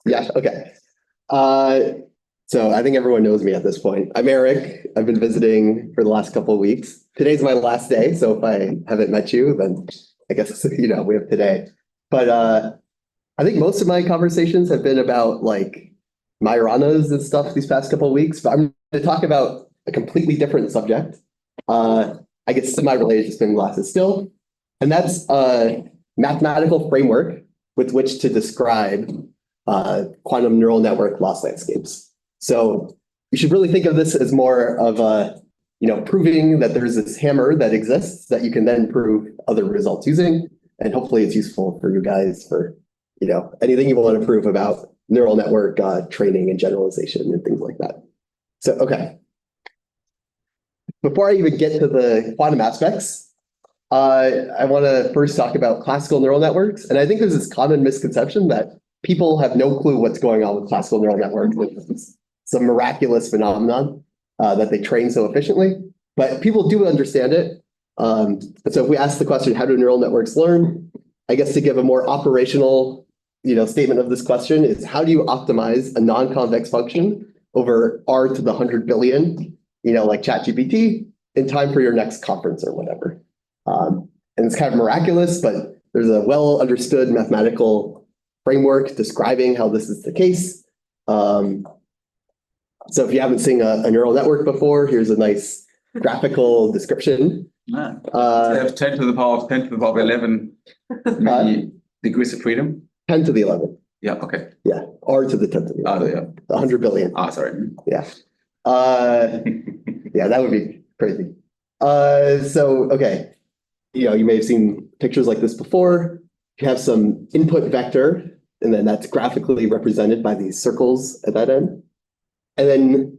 Yeah, okay. So I think everyone knows me at this point. I'm Eric. I've been visiting for the last couple of weeks. Today's my last day, so if I haven't met you, then I guess, we have today. But I think most of my conversations have been about like Majoranas and stuff these past couple of weeks, but I'm going to talk about a completely different subject. I guess semi-related to spin glasses still, and that's a mathematical framework with which to describe quantum neural network loss landscapes. So you should really think of this as more of a, proving that there's this hammer that exists that you can then prove other results using. And hopefully it's useful for you guys for, anything you want to prove about neural network training and generalization and things like that. So, okay. Before I even get to the quantum aspects, I want to first talk about classical neural networks. And I think there's this common misconception that people have no clue what's going on with classical neural networks. It's some miraculous phenomenon that they train so efficiently, but people do understand it. And so if we ask the question, how do neural networks learn? I guess to give a more operational, statement of this question is, how do you optimize a non-convex function over R to the 100 billion, like ChatGPT, in time for your next conference or whatever? And it's kind of miraculous, but there's a well-understood mathematical framework describing how this is the case. So if you haven't seen a neural network before, here's a nice graphical description. They have 10 to the power of 10 to the power of 11 degrees of freedom. 10 to the 11. Yeah, okay. Yeah, R to the 10 to the 11. Yeah. 100 billion. Sorry. Yeah. Yeah, that would be crazy. So, okay. You may have seen pictures like this before. You have some input vector, and then that's graphically represented by these circles at that end. And then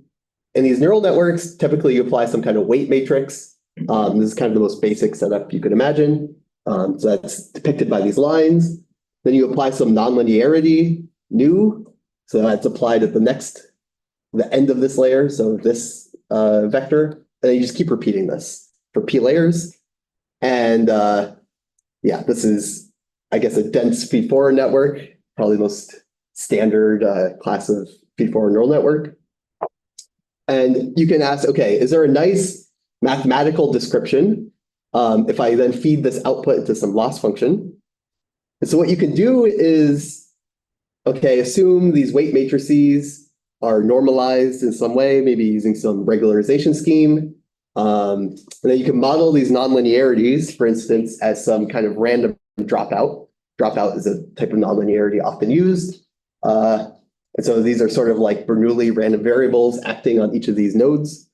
in these neural networks, typically you apply some kind of weight matrix. This is kind of the most basic setup you could imagine. So that's depicted by these lines. Then you apply some nonlinearity, nu. So that's applied at the end of this layer. So this vector, and then you just keep repeating this for p layers. And yeah, this is, I guess, a dense feed-forward network, probably the most standard class of feed-forward neural network. And you can ask, okay, is there a nice mathematical description if I then feed this output into some loss function? And so what you can do is, okay, assume these weight matrices are normalized in some way, maybe using some regularization scheme. And then you can model these nonlinearities, for instance, as some kind of random dropout. Dropout is a type of nonlinearity often used. And so these are sort of like Bernoulli random variables acting on each of these nodes.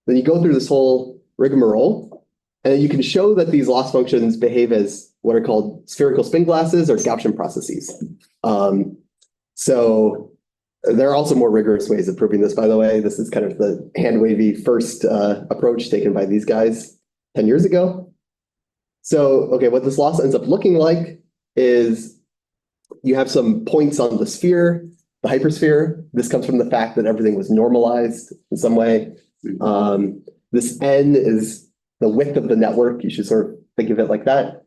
Then you go through this whole rigmarole, and you can show that these loss functions behave as what are called spherical spin glasses or Gaussian processes. So there are also more rigorous ways of proving this, by the way. This is kind of the hand-wavy first approach taken by these guys 10 years ago. So, okay, what this loss ends up looking like is you have some points on the sphere, the hypersphere. This comes from the fact that everything was normalized in some way. This n is the width of the network. You should sort of think of it like that.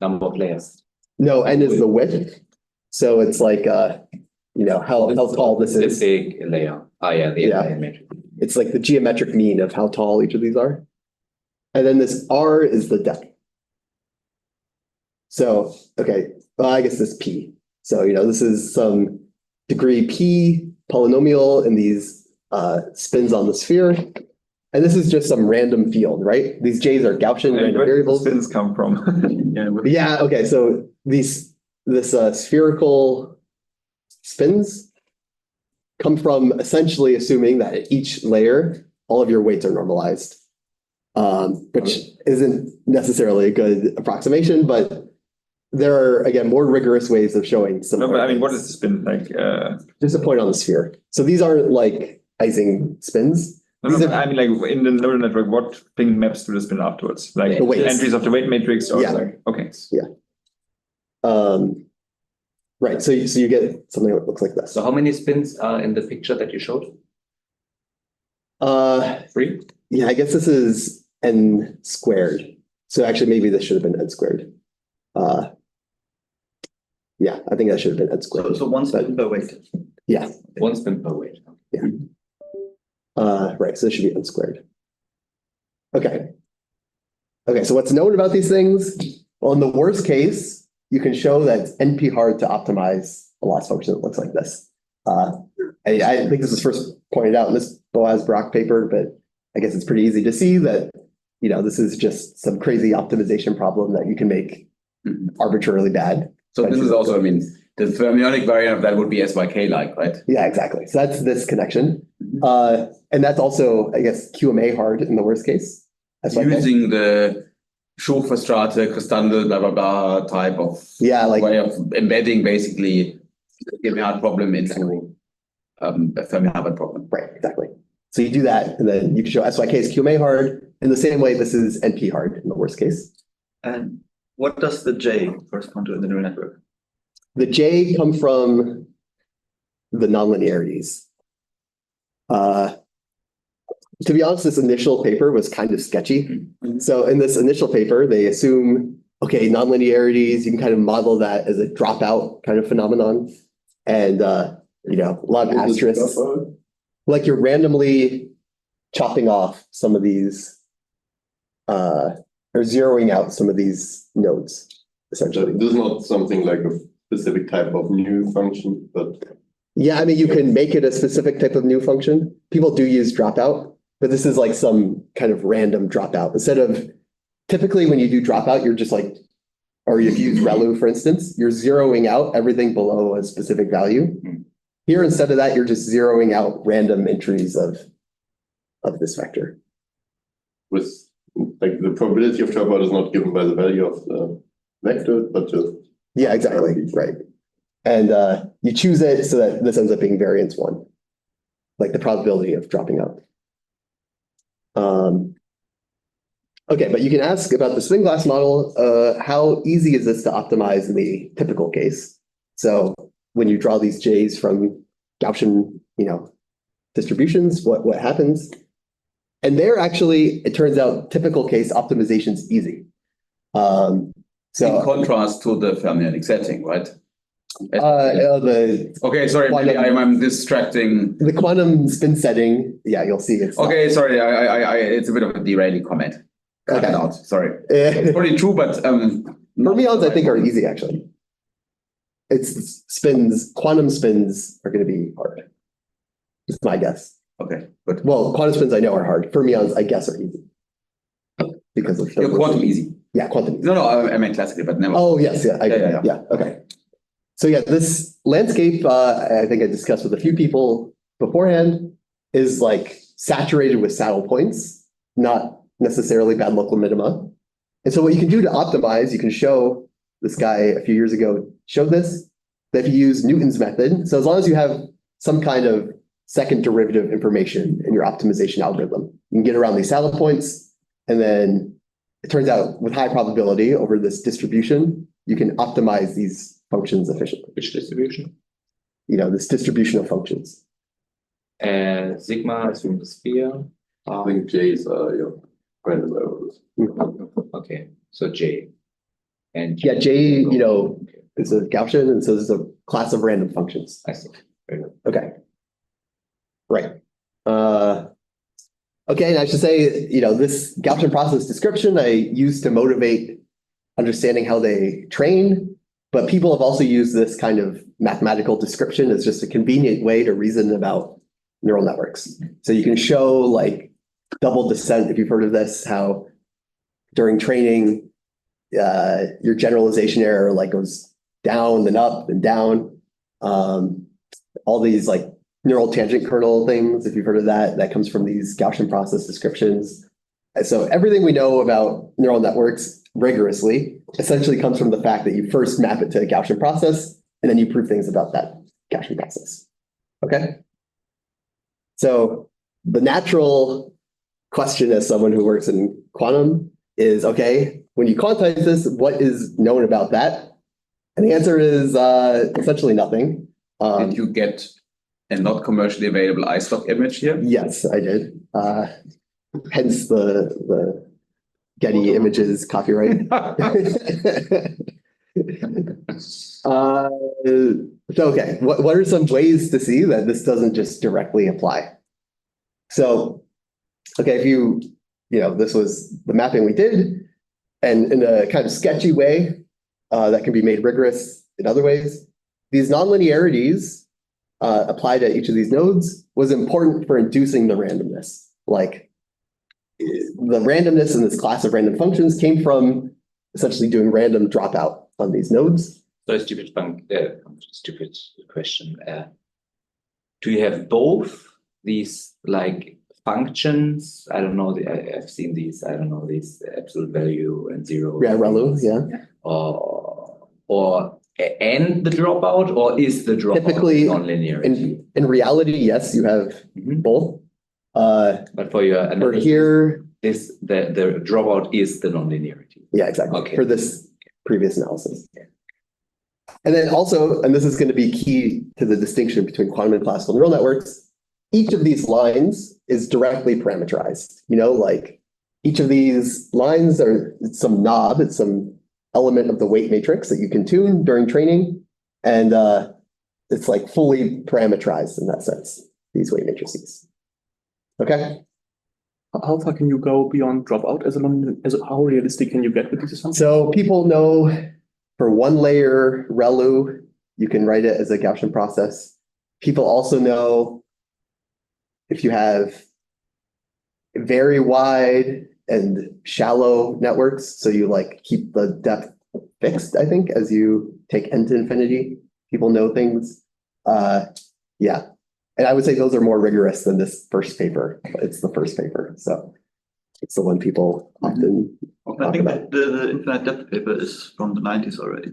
Number of layers. No, n is the width. So it's like, how tall this is. The big layer. Oh, yeah, the layer matrix. It's like the geometric mean of how tall each of these are. And then this r is the depth. So, okay, well, I guess this p. So, this is some degree p polynomial in these spins on the sphere. And this is just some random field, right? These j's are Gaussian random variables. Where do spins come from? Yeah, okay, so this spherical spins come from essentially assuming that at each layer, all of your weights are normalized, which isn't necessarily a good approximation, but there are, again, more rigorous ways of showing some. No, but I mean, what is the spin like? Just a point on the sphere. So these aren't like Ising spins. I mean, like in the neural network, what thing maps to the spin afterwards? Like the weights. Entries of the weight matrix, or like okay. Yeah. Right. So you get something that looks like this. So how many spins are in the picture that you showed? 3? Yeah, I guess this is n squared. So actually, maybe this should have been n squared. Yeah, I think that should have been n squared. So one spin per weight. Yeah, One spin per weight. right, so this should be n squared. Okay. Okay, so what's known about these things? Well, in the worst case, you can show that it's NP hard to optimize a loss function that looks like this. I think this was first pointed out in this Boas-Brock paper, but I guess it's pretty easy to see that, this is just some crazy optimization problem that you can make arbitrarily bad. So this is also, the fermionic variant of that would be SYK-like, right? Yeah, exactly. So that's this connection. And that's also, I guess, QMA hard in the worst case. That's Using the Schofer-Strate, Kristandel, blah, blah, blah type of way of embedding basically the hard problem into a Fermi-Hubbard problem. Right, exactly. So you do that, and then you can show SYK is QMA hard. In the same way, this is NP hard in the worst case. And what does the J correspond to in the neural network? The J come from the nonlinearities. To be honest, this initial paper was kind of sketchy. So in this initial paper, they assume, okay, nonlinearities, you can kind of model that as a dropout kind of phenomenon. And, a lot of asterisks. Like you're randomly chopping off some of these, or zeroing out some of these nodes, essentially. This is not something like a specific type of new function, but yeah, you can make it a specific type of new function. People do use dropout, but this is like some kind of random dropout. Instead of typically when you do dropout, you're just like, or if you use ReLU, for instance, you're zeroing out everything below a specific value. Here, instead of that, you're just zeroing out random entries of this vector. with like the probability of dropout is not given by the value of the vector, but just Yeah, exactly, right. And you choose it so that this ends up being variance 1, like the probability of dropping out. Okay, but you can ask about the spin glass model, how easy is this to optimize in the typical case? So when you draw these J's from Gaussian, distributions, what happens? And there actually, it turns out typical case optimization is easy. In contrast to the fermionic setting, right? Okay, sorry, maybe I'm distracting. The quantum spin setting, yeah, you'll see it's okay, sorry, I it's a bit of a derailing comment. Cut it out, sorry. It's probably true, but fermions I think are easy actually. It's quantum spins are going to be hard. It's my guess. Okay, good. Well, quantum spins I know are hard. Fermions I guess are easy. Because of quantum easy. Yeah, quantum easy. No, I meant classically, but never. Oh, yes, yeah. Yeah, okay. So yeah, this landscape, I think I discussed with a few people beforehand, is like saturated with saddle points, not necessarily bad local minima. And so what you can do to optimize, you can show, this guy a few years ago showed this, that if you use Newton's method, so as long as you have some kind of second derivative information in your optimization algorithm, you can get around these saddle points, and then it turns out with high probability over this distribution, you can optimize these functions efficiently. Which distribution? This distribution of functions. Sigma is from the sphere. I think J's are your random variables. Okay, so J. And Yeah, J, is a Gaussian, and so this is a class of random functions. I see. Very good. Okay. Right. Okay, and I should say, this Gaussian process description I use to motivate understanding how they train, but people have also used this kind of mathematical description as just a convenient way to reason about neural networks. So you can show like double descent, if you've heard of this, how during training, your generalization error like goes down, then up, then down. All these like neural tangent kernel things, if you've heard of that comes from these Gaussian process descriptions. And so everything we know about neural networks rigorously essentially comes from the fact that you first map it to a Gaussian process, and then you prove things about that Gaussian process. Okay? So the natural question as someone who works in quantum is, okay, when you quantize this, what is known about that? And the answer is essentially nothing. Did you get a not commercially available iStock image here? Yes, I did. Hence the Getty Images copyright. Okay, what are some ways to see that this doesn't just directly apply? So, okay, if this was the mapping we did, and in a kind of sketchy way that can be made rigorous in other ways, these nonlinearities applied at each of these nodes was important for inducing the randomness. Like the randomness in this class of random functions came from essentially doing random dropout on these nodes. So stupid question. Do you have both these like functions? I don't know. I've seen these. I don't know these absolute value and zero. Yeah, ReLU. Yeah. Or and the dropout, or is the dropout Typically non-linearity? In reality, yes, you have both. But for your for here, is the dropout is the non-linearity. Yeah, exactly. Okay. For this previous analysis. And then also, and this is going to be key to the distinction between quantum and classical neural networks, each of these lines is directly parameterized. Like each of these lines are some knob, it's some element of the weight matrix that you can tune during training. And it's like fully parameterized in that sense, these weight matrices. Okay. How far can you go beyond dropout? How realistic can you get with these assumptions? So people know for one layer ReLU, you can write it as a Gaussian process. People also know if you have very wide and shallow networks, so you like keep the depth fixed, I think, as you take n to infinity, people know things. Yeah. And I would say those are more rigorous than this first paper. It's the first paper, so it's the one people often I talk think about. the infinite depth paper is from the 90s already.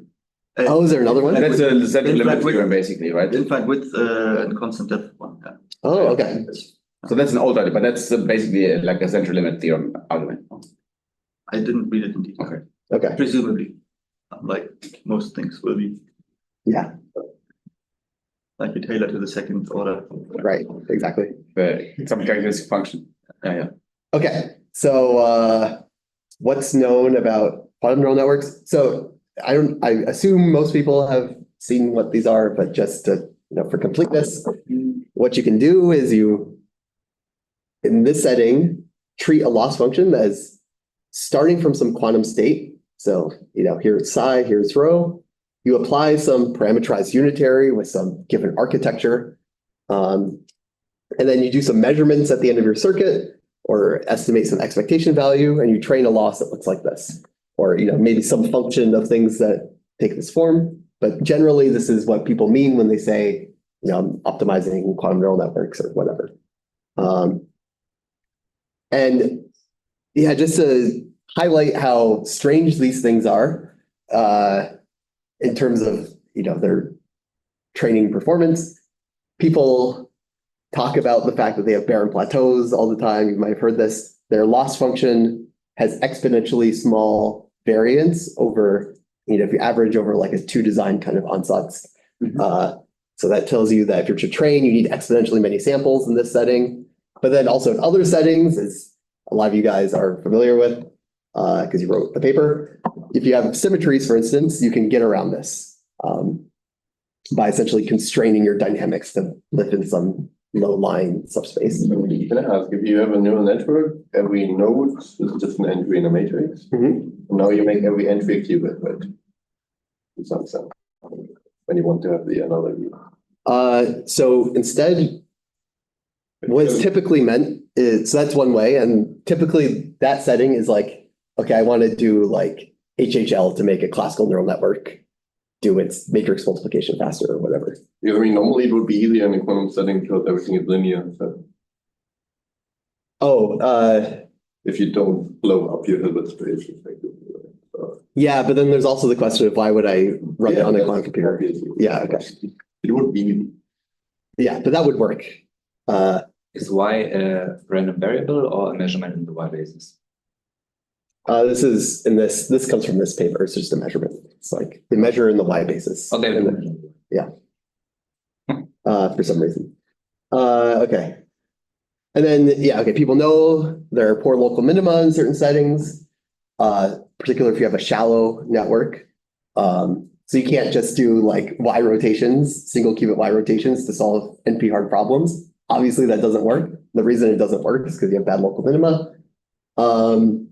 Oh, is there another one? That's a central limit Infinite width. theorem, basically, right? Infinite width and constant depth one. Yeah. Oh, okay. So that's an old idea, but that's basically like a central limit theorem argument. I didn't read it in detail. Okay. Okay. Presumably, like most things will be. Yeah. Like you tailor to the second order. Right. Exactly. Some characteristic function. Yeah. Okay. So what's known about quantum neural networks? So I assume most people have seen what these are, but just to, for completeness, what you can do is you, in this setting, treat a loss function as starting from some quantum state. So, here it's psi, here it's rho. You apply some parameterized unitary with some given architecture. And then you do some measurements at the end of your circuit or estimate some expectation value, and you train a loss that looks like this. Or maybe some function of things that take this form. But generally, this is what people mean when they say, I'm optimizing quantum neural networks or whatever. And yeah, just to highlight how strange these things are in terms of their training performance. People talk about the fact that they have barren plateaus all the time. You might have heard this. Their loss function has exponentially small variance over, if you average over like a 2 design kind of ansatz. So that tells you that if you're to train, you need exponentially many samples in this setting. But then also in other settings, as a lot of you guys are familiar with, because you wrote the paper, if you have symmetries, for instance, you can get around this by essentially constraining your dynamics to live in some low-lying subspace. Can I ask, if you have a neural network, every node is just an entry in a matrix. And now you make every entry a qubit, right? In some sense, when you want to have the analogy. So instead, what's typically meant is, so that's one way, and typically that setting is like, okay, I want to do like HHL to make a classical neural network do its matrix multiplication faster or whatever. Because normally it would be easier in a quantum setting because everything is linear. So if you don't blow up your Hilbert space, effectively. Yeah, but then there's also the question of why would I run it on a quantum computer? Obviously. Yeah, okay. It would be easy. Yeah, but that would work. Is y a random variable or a measurement in the y basis? This is in this comes from this paper. It's just a measurement. It's like they measure in the y basis. Okay. For some reason. Okay. And then, okay, people know there are poor local minima in certain settings, particularly if you have a shallow network. So you can't just do like Y rotations, single qubit Y rotations to solve NP hard problems. Obviously, that doesn't work. The reason it doesn't work is because you have bad local minima. And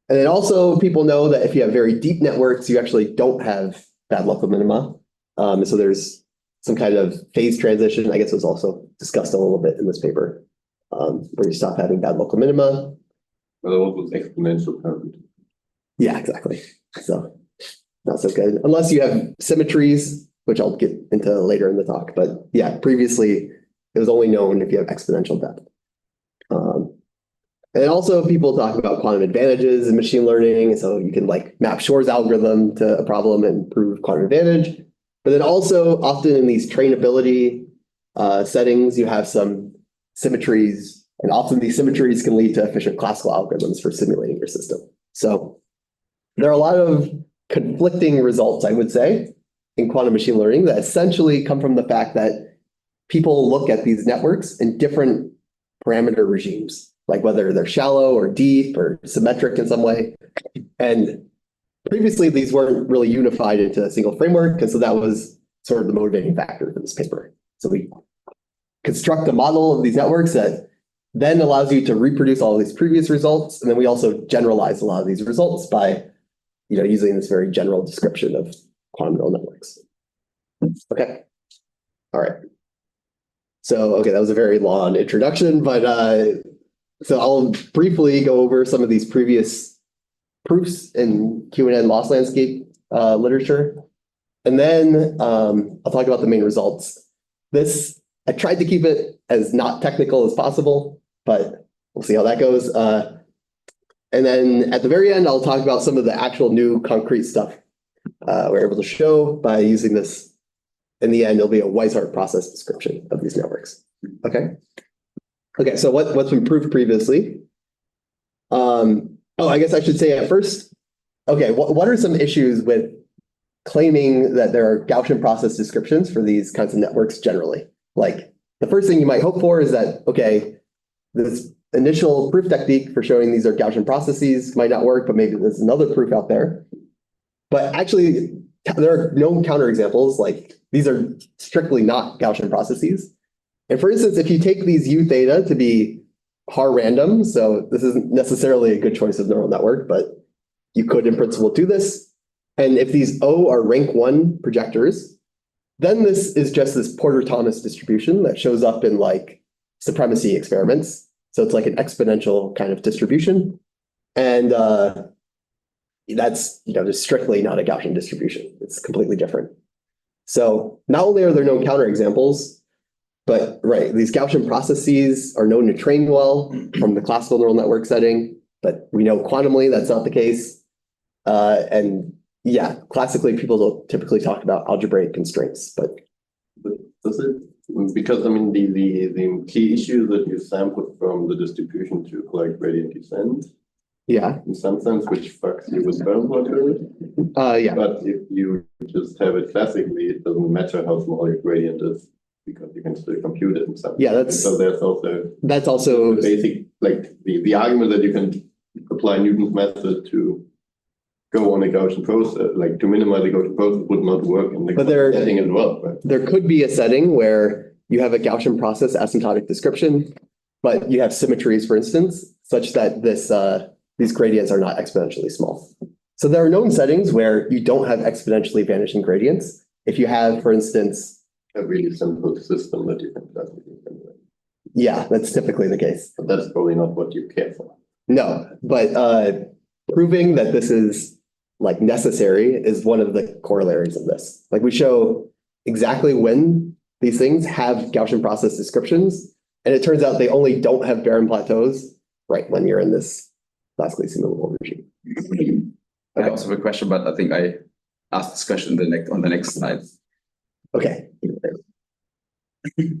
then also people know that if you have very deep networks, you actually don't have bad local minima. So there's some kind of phase transition. I guess it was also discussed a little bit in this paper, where you stop having bad local minima. But also exponential current. Yeah, exactly. So not so good unless you have symmetries, which I'll get into later in the talk. But yeah, previously it was only known if you have exponential depth. And also people talk about quantum advantages in machine learning. So you can like map Shor's algorithm to a problem and prove quantum advantage. But then also often in these trainability settings, you have some symmetries, and often these symmetries can lead to efficient classical algorithms for simulating your system. So there are a lot of conflicting results, I would say, in quantum machine learning that essentially come from the fact that people look at these networks in different parameter regimes, like whether they're shallow or deep or symmetric in some way. And previously, these weren't really unified into a single framework. And so that was sort of the motivating factor for this paper. So we construct a model of these networks that then allows you to reproduce all of these previous results. And then we also generalize a lot of these results by using this very general description of quantum neural networks. Okay. All right. So, okay, that was a very long introduction, but so I'll briefly go over some of these previous proofs in QNN loss landscape literature. And then I'll talk about the main results. I tried to keep it as not technical as possible, but we'll see how that goes. And then at the very end, I'll talk about some of the actual new concrete stuff we're able to show by using this. In the end, it'll be a Weishart process description of these networks. Okay. Okay, so what's been proved previously? I guess I should say at first, okay, what are some issues with claiming that there are Gaussian process descriptions for these kinds of networks generally? Like the first thing you might hope for is that, okay, this initial proof technique for showing these are Gaussian processes might not work, but maybe there's another proof out there. But actually, there are known counterexamples, like these are strictly not Gaussian processes. And for instance, if you take these U theta to be Haar random, so this isn't necessarily a good choice of neural network, but you could in principle do this. And if these O are rank 1 projectors, then this is just this Porter-Thomas distribution that shows up in like supremacy experiments. So it's like an exponential kind of distribution. And that's just strictly not a Gaussian distribution. It's completely different. So not only are there no counterexamples, but these Gaussian processes are known to train well from the classical neural network setting, but we know quantumly that's not the case. And yeah, classically people don't typically talk about algebraic constraints, but does it? Because I mean the key issue that you sampled from the distribution to collect gradient descent. Yeah. In some sense, which fucks you with Bernstein. Yeah. But if you just have it classically, it doesn't matter how small your gradient is, because you can still compute it in some. Yeah, so that's also basic, like the argument that you can apply Newton's method to go on a Gaussian process, like to minimize the Gaussian process, would not work in the setting as well. Right? There could be a setting where you have a Gaussian process asymptotic description, but you have symmetries, for instance, such that these gradients are not exponentially small. So there are known settings where you don't have exponentially vanishing gradients. If you have, for instance, a really simple system that you can classically simulate. Yeah, that's typically the case. But that's probably not what you care for. No, but proving that this is like necessary is one of the corollaries of this. Like we show exactly when these things have Gaussian process descriptions, and it turns out they only don't have barren plateaus when you're in this classically simulable regime. I also have a question, but I think I asked this question on the next slide. Okay.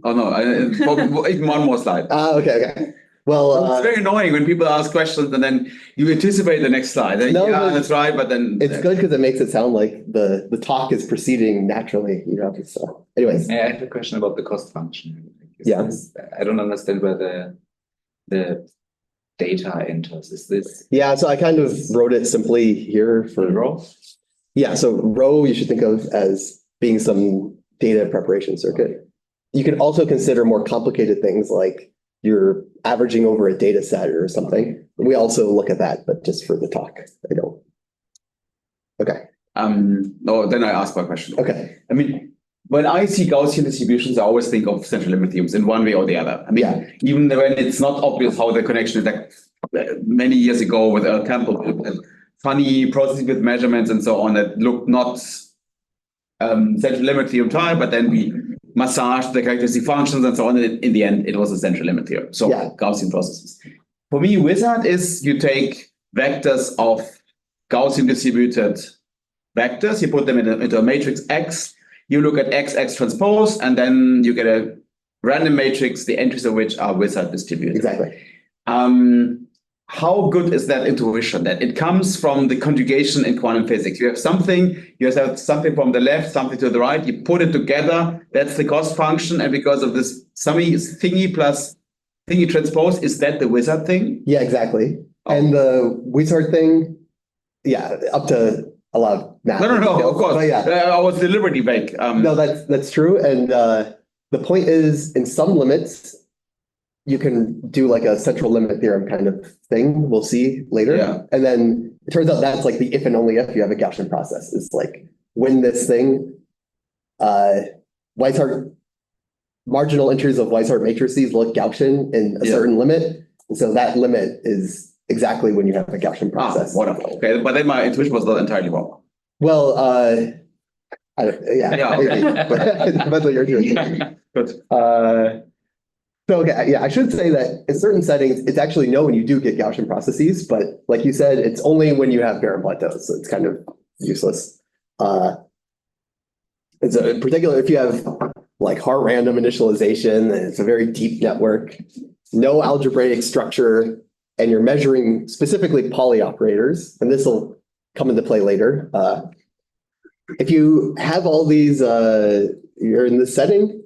Oh no, even one more slide. Okay. Well, it's very annoying when people ask questions and then you anticipate the next slide. That's right, but then it's good because it makes it sound like the talk is proceeding naturally. So, anyways, I have a question about the cost function. I don't understand where the data enters. Is this? Yeah, so I kind of wrote it simply here for. Yeah, so rho you should think of as being some data preparation circuit. You can also consider more complicated things like you're averaging over a data set or something. We also look at that, but just for the talk, I don't. Okay. No, then I ask my question. Okay. I mean, when I see Gaussian distributions, I always think of central limit theorems in one way or the other. I mean, even when it's not obvious how the connection is, like many years ago with Earl Campbell, funny processing with measurements and so on that looked not central limit theorem type, but then we massaged the characteristic functions and so on. And in the end, it was a central limit theorem. So Gaussian processes. For me, wizard is you take vectors of Gaussian distributed vectors, you put them into a matrix X, you look at X transpose, and then you get a random matrix, the entries of which are wizard distributed. Exactly. How good is that intuition? That it comes from the conjugation in quantum physics. You have something from the left, something to the right, you put it together, that's the cost function, and because of this thingy plus thingy transpose, is that the wizard thing? Yeah, exactly. And the wizard thing, up to a lot of math. No, of course. But I was deliberately vague. No, that's true. And the point is, in some limits, you can do like a central limit theorem kind of thing. We'll see later. Yeah. And then it turns out that's like the if and only if you have a Gaussian process. It's like when this thing, Weishart, marginal entries of Weishart matrices look Gaussian in a certain limit. And so that limit is exactly when you have a Gaussian process. Wonderful. Okay, but then my intuition was not entirely wrong. Well, maybe, but you're doing. Good. So, okay, I should say that in certain settings, it's actually no when you do get Gaussian processes, but like you said, it's only when you have barren plateaus, so it's kind of useless. And so in particular, if you have like hard random initialization, and it's a very deep network, no algebraic structure, and you're measuring specifically Pauli operators, and this will come into play later. If you have all these, you're in this setting,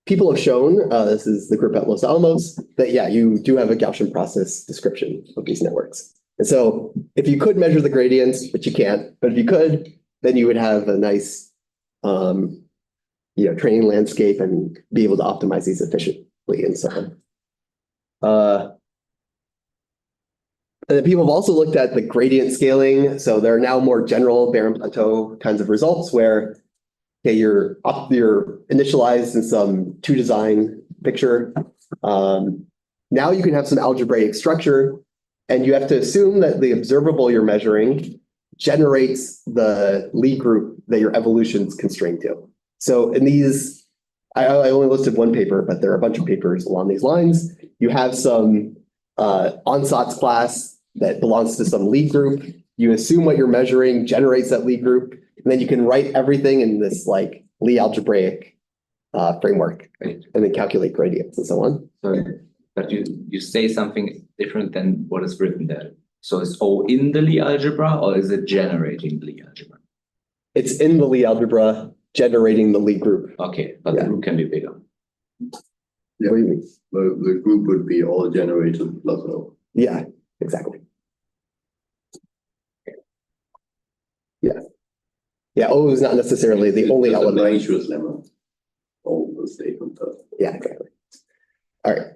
people have shown, this is the group at Los Alamos, that you do have a Gaussian process description of these networks. And so if you could measure the gradients, but you can't, but if you could, then you would have a nice training landscape and be able to optimize these efficiently and so on. And then people have also looked at the gradient scaling. So there are now more general barren plateau kinds of results where you're initialized in some two design picture. Now you can have some algebraic structure, and you have to assume that the observable you're measuring generates the Lie group that your evolution's constrained to. So in these, I only listed one paper, but there are a bunch of papers along these lines. You have some ansatz class that belongs to some Lie group. You assume what you're measuring generates that Lie group, and then you can write everything in this like Lie algebraic framework, and then calculate gradients and so on. So, but you say something different than what is written there. So it's all in the Lie algebra, or is it generating Lie algebra? It's in the Lie algebra generating the Lie group. Okay, but the group can be bigger. Yeah. What do you mean? The group would be all generated plus O. Yeah, exactly. Yeah, O is not necessarily the only element. Anschuetz lemma. All the statement. Yeah, exactly. All right.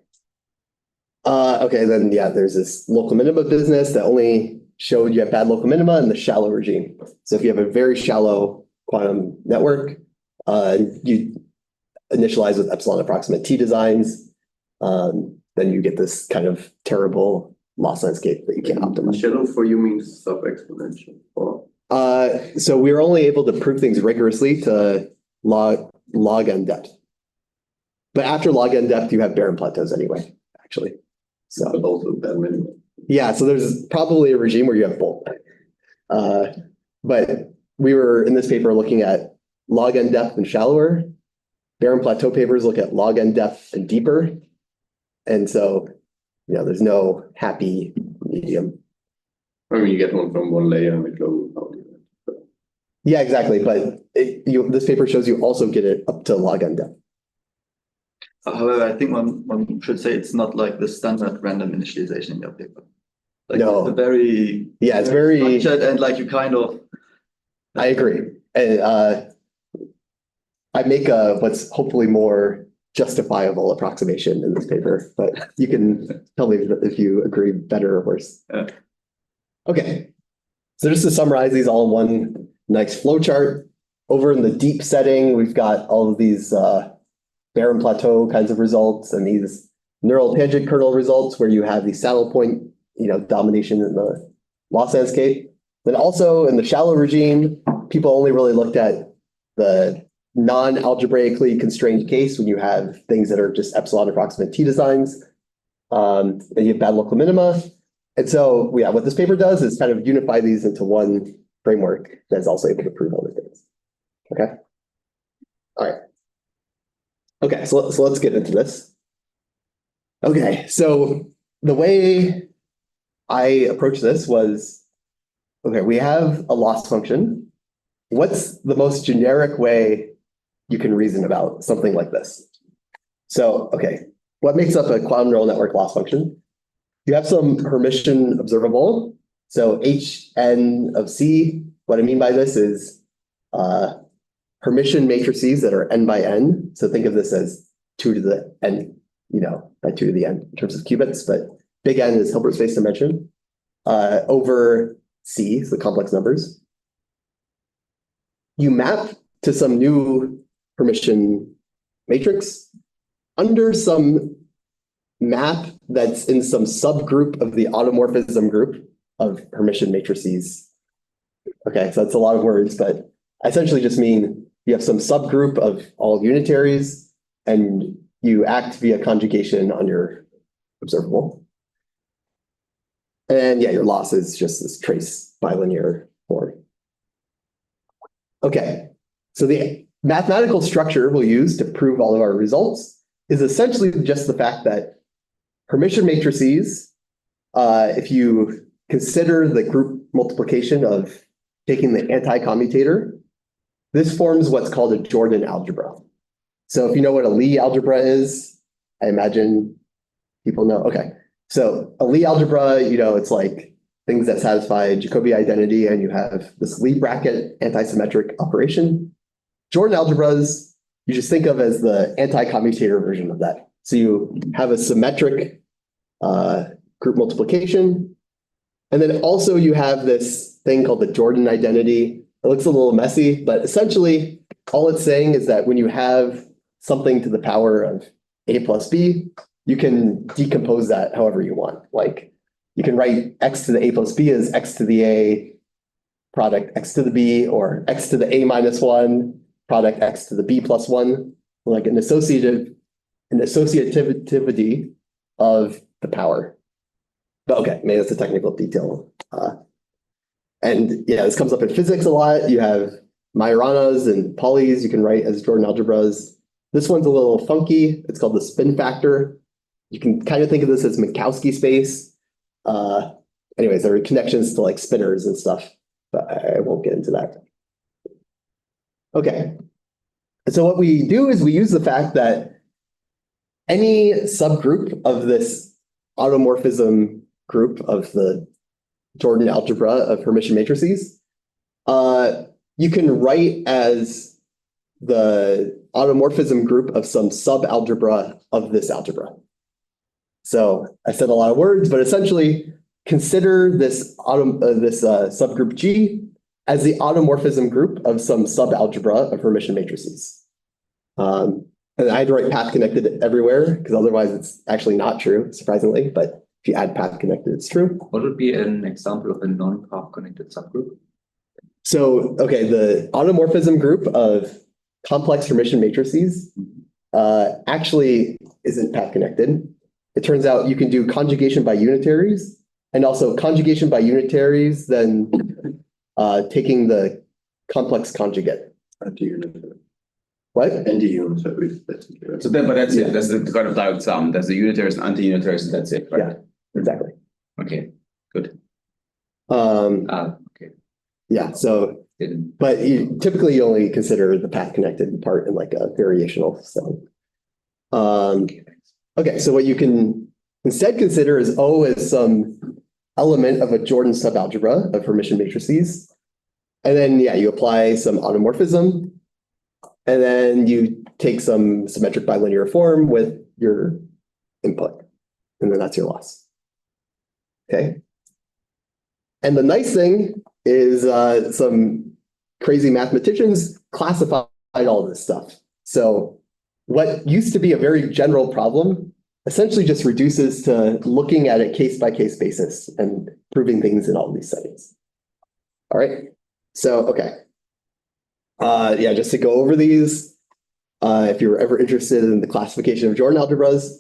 Okay, then there's this local minima business that only showed you have bad local minima in the shallow regime. So if you have a very shallow quantum network, you initialize with epsilon approximate T designs, then you get this kind of terrible loss landscape that you can't optimize. Shallow for you means sub-exponential. Or so we were only able to prove things rigorously to log n depth. But after log n depth, you have barren plateaus anyway, actually. So but also bad minimum. Yeah, so there's probably a regime where you have both. But we were in this paper looking at log n depth and shallower. Barren plateau papers look at log n depth and deeper. And so, there's no happy medium. I mean, you get one from one layer and the global boundary. Yeah, exactly. But this paper shows you also get it up to log n depth. However, I think one should say it's not like the standard random initialization in your paper. Like No. it's very It's very structured, and like you kind of I agree. And I make what's hopefully more justifiable approximation in this paper, but you can tell me if you agree better or worse. Okay, so just to summarize these all in one nice flow chart. Over in the deep setting, we've got all of these barren plateau kinds of results and these neural tangent kernel results where you have the saddle point, domination in the loss landscape. Then also in the shallow regime, people only really looked at the non-algebraically constrained case when you have things that are just epsilon approximate T designs, and you have bad local minima. And so, yeah, what this paper does is kind of unify these into one framework that's also able to prove other things. Okay. All right. Okay, so let's get into this. Okay, so the way I approached this was, okay, we have a loss function. What's the most generic way you can reason about something like this? So, okay, what makes up a quantum neural network loss function? You have some Hermitian observable. So Hn of C, what I mean by this is Hermitian matrices that are n by n. So think of this as 2 to the n, by 2 to the n in terms of qubits, but big N is Hilbert space dimension over C, so complex numbers. You map to some new Hermitian matrix under some map that's in some subgroup of the automorphism group of Hermitian matrices. Okay, so that's a lot of words, but I essentially just mean you have some subgroup of all unitaries and you act via conjugation on your observable. And yeah, your loss is just this trace bilinear form. Okay, so the mathematical structure we'll use to prove all of our results is essentially just the fact that Hermitian matrices, if you consider the group multiplication of taking the anti-commutator, this forms what's called a Jordan algebra. So if you know what a Lie algebra is, I imagine people know. Okay, so a Lie algebra, it's like things that satisfy Jacobi identity, and you have this Lie bracket anti-symmetric operation. Jordan algebras, you just think of as the anti-commutator version of that. So you have a symmetric group multiplication. And then also you have this thing called the Jordan identity. It looks a little messy, but essentially all it's saying is that when you have something to the power of a plus b, you can decompose that however you want. Like you can write x to the a plus b as x to the a product x to the b, or x to the a minus 1 product x to the b plus 1, like an associativity of the power. But okay, maybe that's a technical detail. And yeah, this comes up in physics a lot. You have Majoranas and Polys you can write as Jordan algebras. This one's a little funky. It's called the spin factor. You can kind of think of this as Minkowski space. Anyways, there are connections to like spinners and stuff, but I won't get into that. Okay, so what we do is we use the fact that any subgroup of this automorphism group of the Jordan algebra of Hermitian matrices, you can write as the automorphism group of some subalgebra of this algebra. So I said a lot of words, but essentially consider this subgroup G as the automorphism group of some subalgebra of Hermitian matrices. And I had to write path connected everywhere because otherwise it's actually not true, surprisingly. But if you add path connected, it's true. What would be an example of a non-path connected subgroup? So, okay, the automorphism group of complex Hermitian matrices actually isn't path connected. It turns out you can do conjugation by unitaries, and also conjugation by unitaries, then taking the complex conjugate. What? Anti-unitary. So then, but that's it. That's the kind of direct sum. That's the unitaries and anti-unitaries, and that's it, right? Yeah, exactly. Okay, good. Okay. Yeah, so, but typically you only consider the path connected part in like a variational. So, okay, so what you can instead consider is O as some element of a Jordan subalgebra of Hermitian matrices. And then, yeah, you apply some automorphism, and then you take some symmetric bilinear form with your input, and then that's your loss. Okay. And the nice thing is some crazy mathematicians classified all this stuff. So what used to be a very general problem essentially just reduces to looking at a case-by-case basis and proving things in all these settings. All right. So, okay. Yeah, just to go over these, if you're ever interested in the classification of Jordan algebras,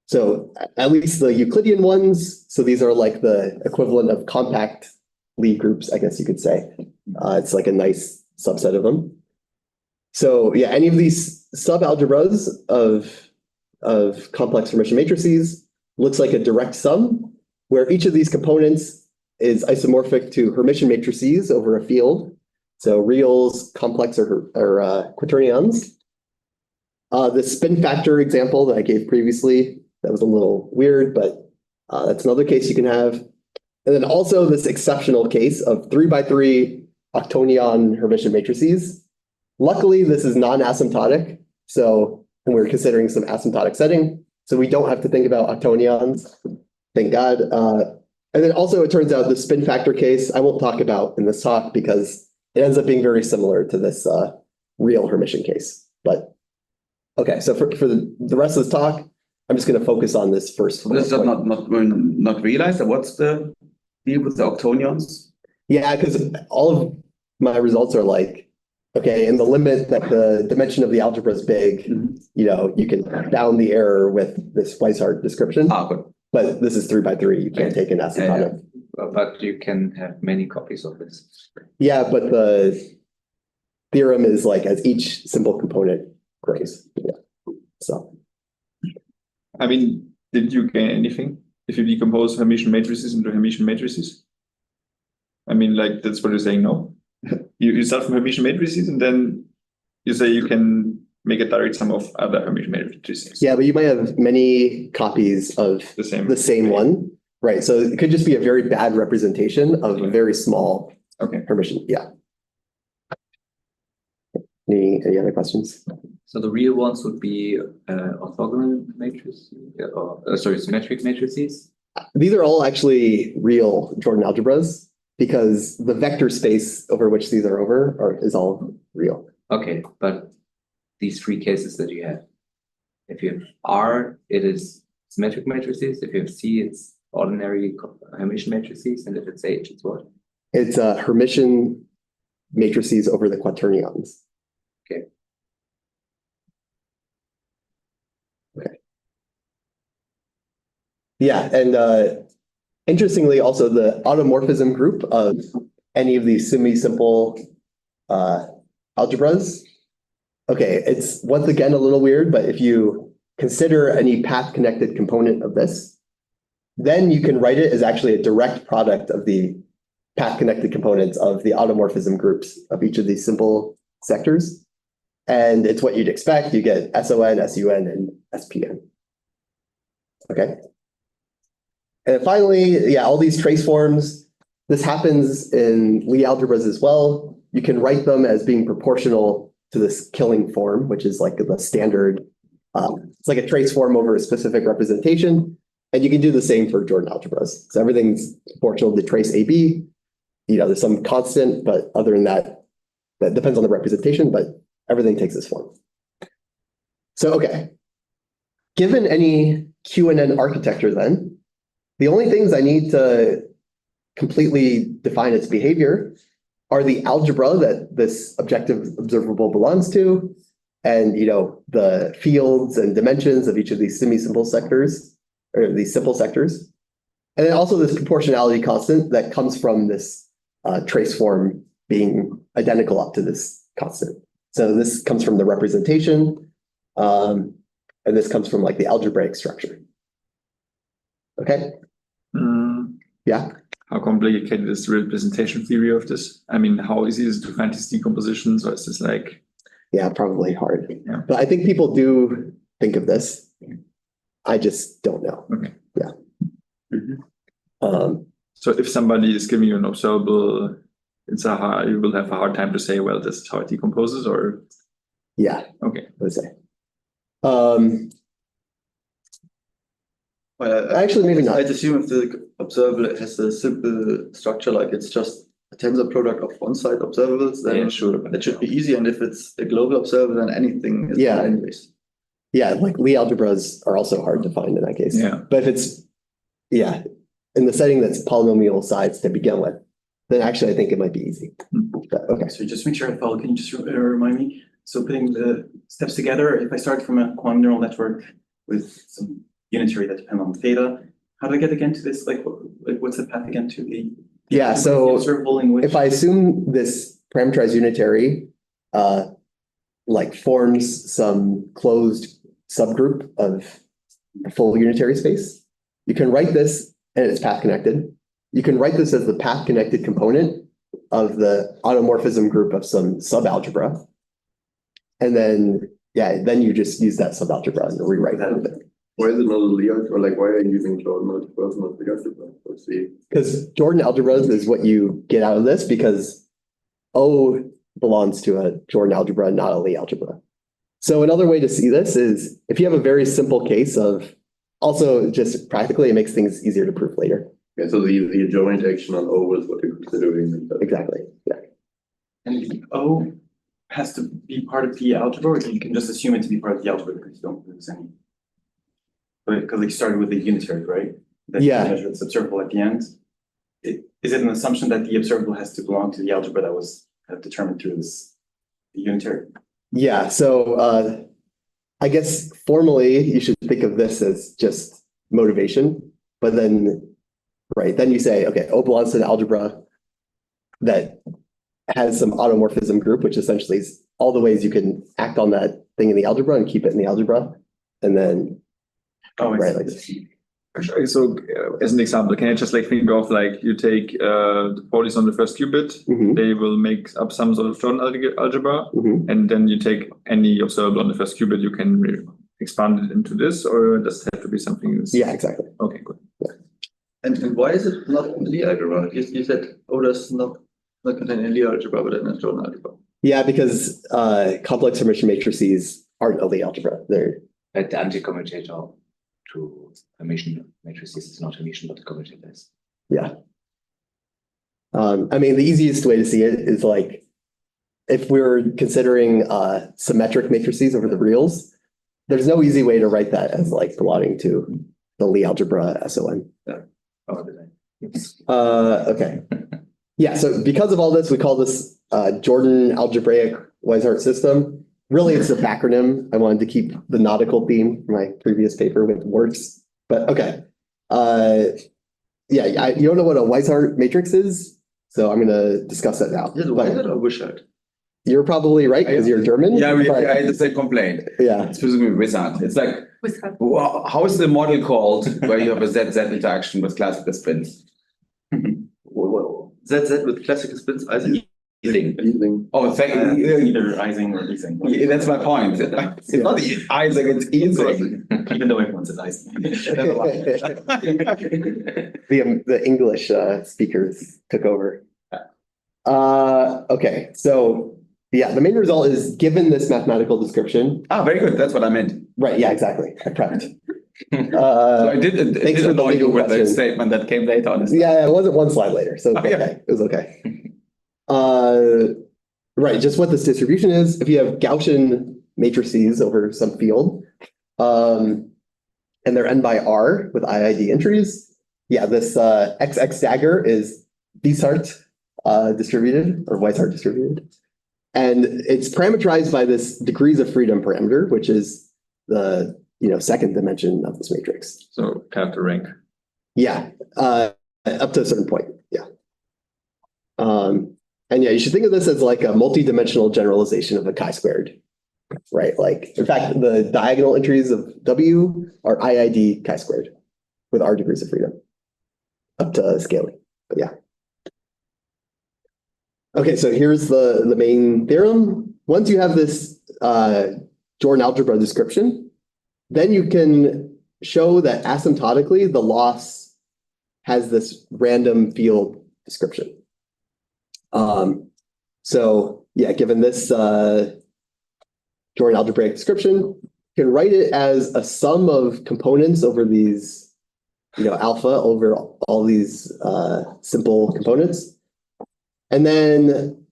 so at least the Euclidean ones, so these are like the equivalent of compact Lie groups, I guess you could say. It's like a nice subset of them. So yeah, any of these subalgebras of complex Hermitian matrices looks like a direct sum, where each of these components is isomorphic to Hermitian matrices over a field. So reals, complex, or quaternions. The spin factor example that I gave previously, that was a little weird, but that's another case you can have. And then also this exceptional case of 3x3 octonion Hermitian matrices. Luckily, this is non-asymptotic. So when we're considering some asymptotic setting, so we don't have to think about octonions, thank God. And then also it turns out the spin factor case, I won't talk about in this talk because it ends up being very similar to this real Hermitian case. But okay, so for the rest of this talk, I'm just going to focus on this first. This is not realized. What's the deal with the octonions? Yeah, because all of my results are like, okay, in the limit that the dimension of the algebra is big, you know, you can bound the error with this Weishart description. Good. But this is 3x3. You can't take an asymptotic. But you can have many copies of this. Yeah, but the theorem is like as each simple component grows. Yeah. So. I mean, did you gain anything if you decompose Hermitian matrices into Hermitian matrices? I mean, like, that's what you're saying, no? You start from Hermitian matrices and then you say you can make a direct sum of other Hermitian matrices. Yeah, but you might have many copies of the same one, right? So it could just be a very bad representation of a very small Hermitian. Yeah. Any other questions? So the real ones would be orthogonal matrices, sorry, symmetric matrices. These are all actually real Jordan algebras because the vector space over which these are over is all real. Okay, but these three cases that you have, if you have R, it is symmetric matrices. If you have C, it's ordinary Hermitian matrices, and if it's H, it's what? It's Hermitian matrices over the quaternions. Okay. Okay. Yeah, and interestingly, also the automorphism group of any of these semi-simple algebras. Okay, it's once again a little weird, but if you consider any path-connected component of this, then you can write it as actually a direct product of the path-connected components of the automorphism groups of each of these simple sectors. And it's what you'd expect. You get SON, SUN, and SPN. Okay. And then finally, yeah, all these trace forms, this happens in Lie algebras as well. You can write them as being proportional to this killing form, which is like the standard. It's like a trace form over a specific representation. And you can do the same for Jordan algebras. So everything's proportional to trace AB. You know, there's some constant, but other than that, that depends on the representation, but everything takes this form. So, okay. Given any QNN architecture then, the only things I need to completely define its behavior are the algebra that this objective observable belongs to, and you know the fields and dimensions of each of these semi-simple sectors, or these simple sectors. And then also this proportionality constant that comes from this trace form being identical up to this constant. So this comes from the representation, and this comes from like the algebraic structure. Okay. Yeah. How complicated is the representation theory of this? I mean, how easy is it to find these decompositions, or is this like? Yeah, probably hard. Yeah. But I think people do think of this. I just don't know. Okay. Yeah. So if somebody is giving you an observable you will have a hard time to say, well, this is how it decomposes, or Yeah, okay. let's say. Well, Actually, maybe not. I'd assume if the observable has a simple structure, like it's just a tensor product of one-side observables, then Yeah, sure. that should be easy. And if it's a global observable, then anything is Yeah. fine anyways. Yeah, like Lie algebras are also hard to find in that case. Yeah. But if it's, yeah, in the setting that's polynomial sides to begin with, then actually I think it might be easy. But, okay. So just make sure I follow. Can you just remind me? So putting the steps together, if I start from a quantum neural network with some unitary that depend on theta, how do I get again to this? Like what's the path again to the Yeah, so observable in which? if I assume this parameterized unitary like forms some closed subgroup of a full unitary space, you can write this and it's path connected. You can write this as the path connected component of the automorphism group of some subalgebra. And then, yeah, then you just use that subalgebra and rewrite that a bit. Why is it not a Lie algebra? Like, why are you using Jordan algebras, not Lie algebra? Let's see. Because Jordan algebras is what you get out of this, because O belongs to a Jordan algebra, not a Lie algebra. So another way to see this is if you have a very simple case of, also just practically, it makes things easier to prove later. Yeah, so the joint action on O is what you're considering. Exactly, yeah. And the O has to be part of the algebra, or you can just assume it to be part of the algebra because you don't lose any. But because you started with the unitary, right? That Yeah. measure that's observable at the end. Is it an assumption that the observable has to belong to the algebra that was determined through this the unitary? Yeah, so I guess formally you should think of this as just motivation, but then, right, then you say, okay, O belongs to an algebra that has some automorphism group, which essentially is all the ways you can act on that thing in the algebra and keep it in the algebra. And then, right, like this. So as an example, can I just like think of like you take the polys on the first qubit, Mhm, they will make up some sort of Jordan algebra, mhm. and then you take any observable on the first qubit, you can expand it into this, or does it have to be something else? Yeah, exactly. Okay, good. And why is it not Lie algebra? You said, oh, that's not contain a Lie algebra, but then a Jordan algebra. Yeah, because complex Hermitian matrices aren't a Lie algebra. They're, But the anti-commutator to Hermitian matrices is not Hermitian, but the commutator is. yeah. I mean, the easiest way to see it is like, if we're considering symmetric matrices over the reals, there's no easy way to write that as like belonging to the Lie algebra SON. Oh, did Okay. Yeah, so because of all this, we call this Jordan algebraic Weishart system. Really, it's a backronym. I wanted to keep the nautical theme from my previous paper with words, but okay. Yeah, you don't know what a Weishart matrix is, so I'm gonna discuss that now. Is it Weishart or Wishart? You're probably right, because you're German. Yeah, but- I had the same complaint. Yeah, It's presumably wizard. It's like, how is the model called where you have a ZZ interaction with classical spins? Well, ZZ with classical spins, I think. Using Oh, thank Either Ising or Ising. Yeah, that's my point. It's not Isaac, it's Ising. Even though everyone says Ising. the English speakers took over. Okay, so yeah, the main result is given this mathematical description. Ah, very good. That's what I meant. Right, yeah, exactly. I prepped. So I did thanks for the annoy you leading with the question. statement that came later on. Yeah, it wasn't one slide later, so it's Oh, yeah. okay. It was okay. Right, just what this distribution is. If you have Gaussian matrices over some field, and they're n by r with IID entries, yeah, this XX dagger is Weishart distributed or Weishart distributed. And it's parameterized by this degrees of freedom parameter, which is the second dimension of this matrix. So have to rank. Yeah, up to a certain point. Yeah. And yeah, you should think of this as like a multi-dimensional generalization of a chi-squared, right? Like, in fact, the diagonal entries of W are IID chi-squared with R degrees of freedom up to scaling, but yeah. Okay, so here's the main theorem. Once you have this Jordan algebra description, then you can show that asymptotically the loss has this random field description. So yeah, given this Jordan algebraic description, you can write it as a sum of components over these, alpha over all these simple components. And then,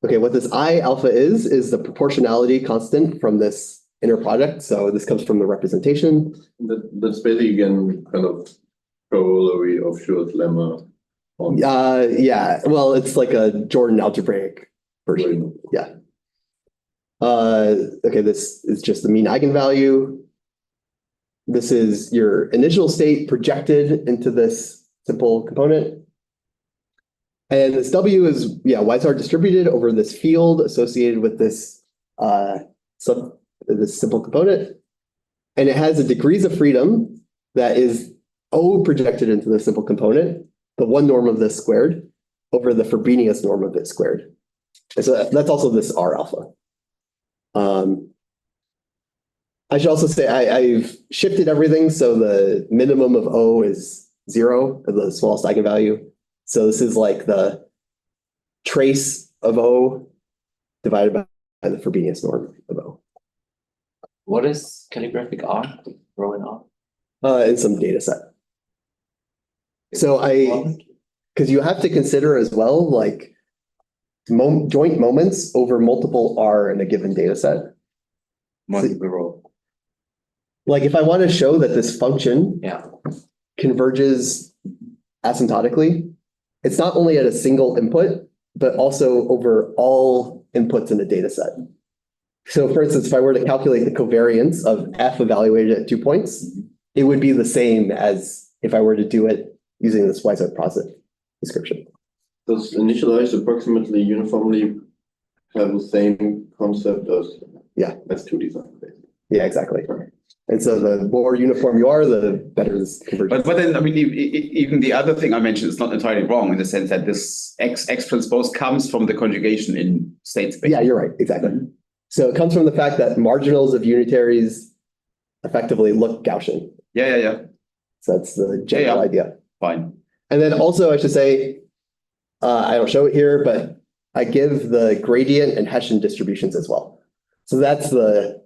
okay, what this I alpha is the proportionality constant from this inner product. So this comes from the representation. That's basically again kind of corollary of Schur's lemma. Yeah, well, it's like a Jordan algebraic version. Yeah. Okay, this is just the mean eigenvalue. This is your initial state projected into this simple component. And this W is, Weisart distributed over this field associated with this this simple component. And it has a degrees of freedom that is O projected into the simple component, the one norm of this squared, over the Frobenius norm of it squared. And so that's also this R alpha. I should also say I've shifted everything so the minimum of O is 0, the smallest eigenvalue. So this is like the trace of O divided by the Frobenius norm of O. What is calligraphic R? Rho and R? In some data set. So because you have to consider as well, like joint moments over multiple R in a given data set. Multiple rho. Like if I want to show that this function converges asymptotically, it's not only at a single input, but also over all inputs in a data set. So for instance, if I were to calculate the covariance of F evaluated at 2 points, it would be the same as if I were to do it using this Weisart process description. Does initialize approximately uniformly have the same concept as S2 design? Yeah, exactly. And so the more uniform you are, the better this convergence. But then, I mean, even the other thing I mentioned is not entirely wrong in the sense that this X transpose comes from the conjugation in state space. Yeah, you're right. Exactly. So it comes from the fact that marginals of unitaries effectively look Gaussian. Yeah. So that's the general idea. Fine. And then also I should say, I don't show it here, but I give the gradient and Hessian distributions as well. So that's the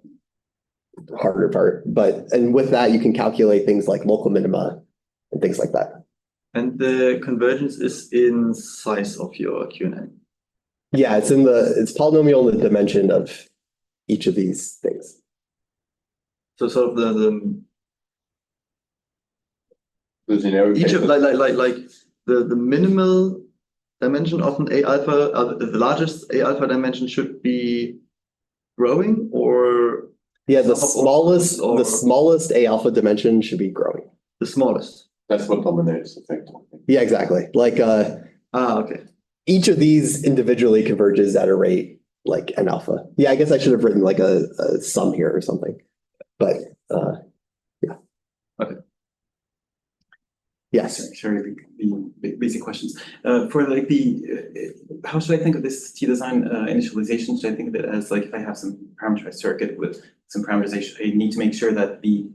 harder part. And with that, you can calculate things like local minima and things like that. And the convergence is in size of your QNN. Yeah, it's polynomial in the dimension of each of these things. So sort of The generic each of like the minimal dimension of an A alpha, the largest A alpha dimension should be growing, or the smallest A alpha dimension should be growing. The smallest. That's what dominates effectively. Yeah, exactly. Like okay. Each of these individually converges at a rate like n alpha. Yeah, I guess I should have written like a sum here or something. But yeah. Okay. Yes. Sorry, the basic questions. For like how should I think of this T-design initialization? Should I think of it as like if I have some parameterized circuit with some parameterization, I need to make sure that the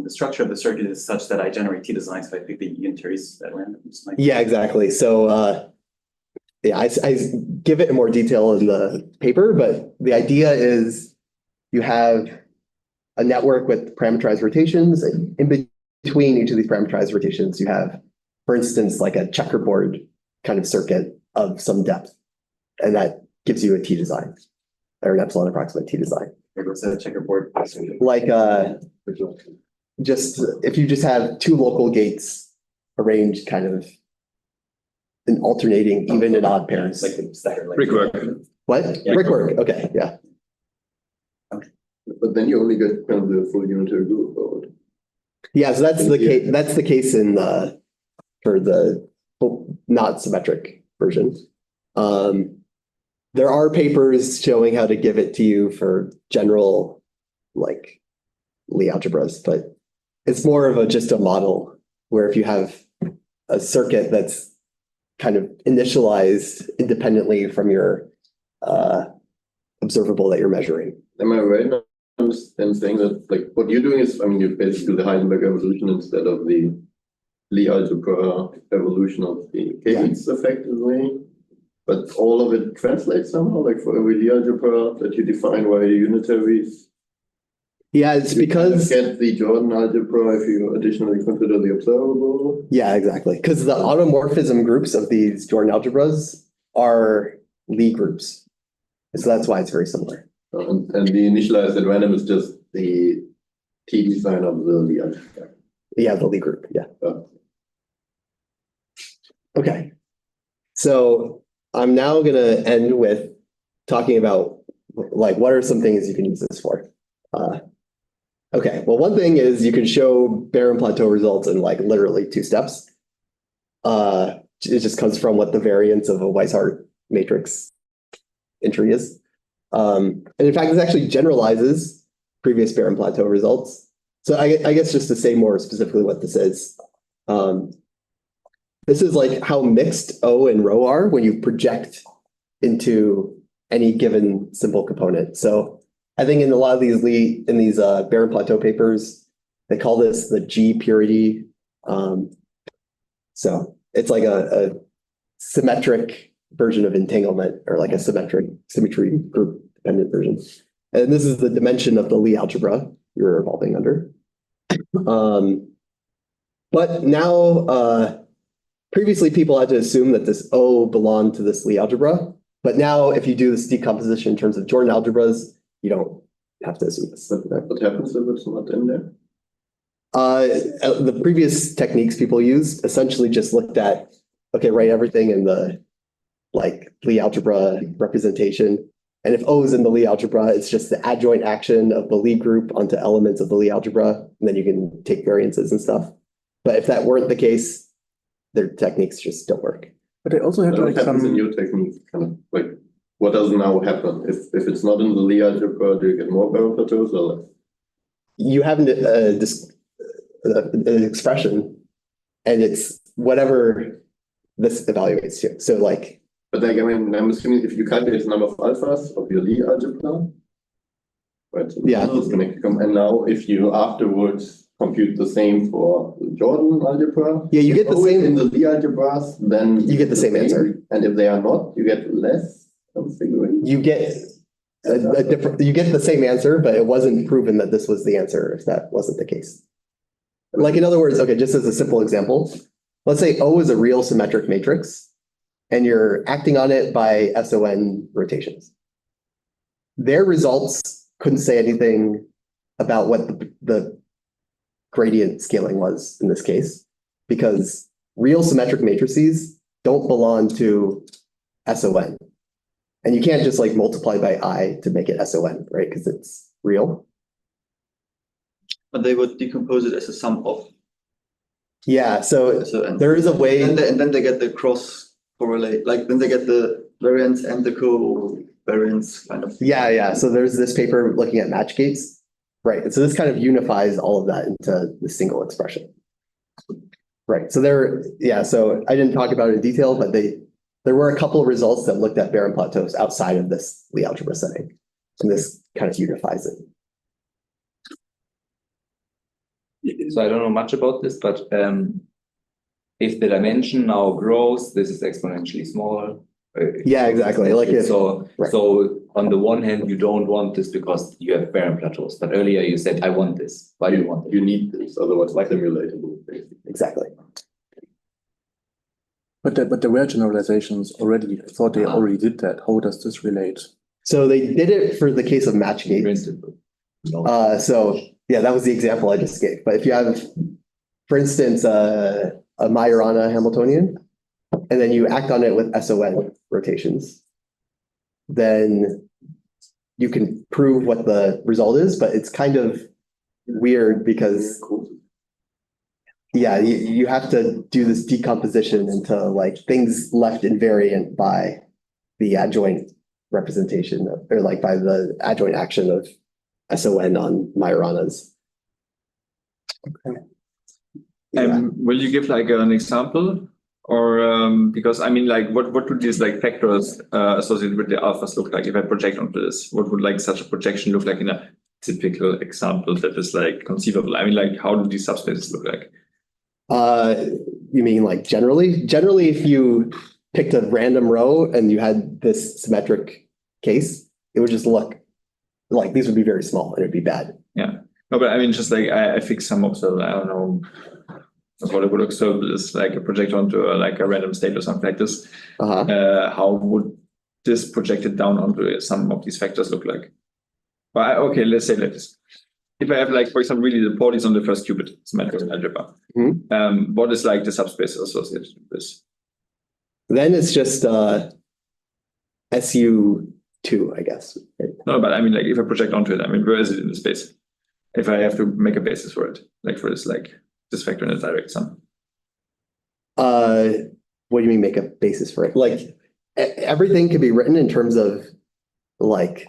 structure of the circuit is such that I generate T-designs if I pick the unitaries at random. Yeah, exactly. So I give it in more detail in the paper, but the idea is you have a network with parameterized rotations, and in between each of these parameterized rotations, you have, for instance, like a checkerboard kind of circuit of some depth, and that gives you a T-design or an epsilon approximate T-design. What's a checkerboard? Like just if you just have two local gates arranged kind of in alternating even and odd pairs. Like the stacker, like Brickwork. What? Yeah. Brickwork. Okay, yeah. But then you only get kind of the full unitary group mode. Yeah, so that's the case. That's the case in for the not symmetric version. There are papers showing how to give it to you for general like Lie algebras, but it's more of just a model where if you have a circuit that's kind of initialized independently from your observable that you're measuring. Am I right in saying that like what you're doing is, I mean, you basically do the Heisenberg evolution instead of the Lie algebra evolution of the case effectively, but all of it translates somehow, like for every Lie algebra that you define via unitaries. Yeah, it's You kind of because, get the Jordan algebra if you additionally consider the observable. yeah, exactly. Because the automorphism groups of these Jordan algebras are Lie groups. So that's why it's very similar. And the initialized at random is just the T design of the Lie algebra. Yeah, the Lie group, yeah. Oh. Okay. So I'm now gonna end with talking about like what are some things you can use this for. Okay, well, one thing is you can show barren plateau results in like literally 2 steps. It just comes from what the variance of a Weishart matrix entry is. And in fact, this actually generalizes previous barren plateau results. So I guess just to say more specifically what this is, this is like how mixed O and rho are when you project into any given simple component. So I think in a lot of these barren plateau papers, they call this the G purity. So it's like a symmetric version of entanglement, or like a symmetry group dependent version. And this is the dimension of the Lie algebra you're evolving under. But now, previously people had to assume that this O belonged to this Lie algebra. But now if you do this decomposition in terms of Jordan algebras, you don't have to assume this. What happens if it's not in there? The previous techniques people used essentially just looked at, okay, write everything in the like Lie algebra representation. And if O is in the Lie algebra, it's just the adjoint action of the Lie group onto elements of the Lie algebra, and then you can take variances and stuff. But if that weren't the case, their techniques just don't work. But they also have What like happens in some, your technique? Kind of like, what does now happen? If it's not in the Lie algebra, do you get more barren plateaus or less? You have an expression, and it's whatever this evaluates to. So like, But like, I mean, I'm assuming if you calculate the number of alphas of your Lie algebra, right? So Yeah. it's gonna come, and now if you afterwards compute the same for the Jordan algebra. Yeah, you if get the O is same- in the Lie algebras, then You get the same answer. And if they are not, you get less. I'm figuring. you get a different, you get the same answer, but it wasn't proven that this was the answer if that wasn't the case. Like in other words, okay, just as a simple example, let's say O is a real symmetric matrix and you're acting on it by SON rotations. Their results couldn't say anything about what the gradient scaling was in this case, because real symmetric matrices don't belong to SON. And you can't just like multiply by I to make it SON, right? Because it's real. But they would decompose it as a sum of. Yeah, so SON. there is a way. And then they get the cross correlate, like then they get the variance and the covariance kind of. Yeah. So there's this paper looking at match gates, right? And so this kind of unifies all of that into the single expression. Right. So so I didn't talk about it in detail, but there were a couple of results that looked at barren plateaus outside of this Lie algebra setting. And this kind of unifies it. So I don't know much about this, but if the dimension now grows, this is exponentially small. Yeah, exactly. Like if, So right. on the one hand, you don't want this because you have barren plateaus, but earlier you said, I want this. Why do you want it? You need this, otherwise it's simulatable, basically. Exactly. but the rare generalizations already, I thought they already did that. How does this relate? So they did it for the case of match gates. Principle. So yeah, that was the example I just gave. But if you have, for instance, a Majorana Hamiltonian, and then you act on it with SON rotations, then you can prove what the result is, but it's kind of weird because you have to do this decomposition into like things left invariant by the adjoint representation or like by the adjoint action of SON on Majoranas. Okay. Yeah. Will you give like an example? Or because I mean, like, what do these like factors associated with the alphas look like if I project onto this? What would like such a projection look like in a typical example that is like conceivable? I mean, like, how do these subspaces look like? You mean like generally? Generally, if you picked a random row and you had this symmetric case, it would just look like these would be very small and it'd be bad. Yeah. No, but I mean, just like I fix some observable, I don't know what a good observable is, like a project onto like a random state or something like this. How would this projected down onto some of these factors look like? But okay, let's say like this. If I have like, for example, really the port is on the first qubit, symmetric algebra. What is like the subspace associated with this? Then it's just SU2, I guess. Right? No, but I mean, like if I project onto it, I mean, where is it in the space? If I have to make a basis for it, like for this, like this factor in a direct sum. What do you mean make a basis for it? Like everything can be written in terms of like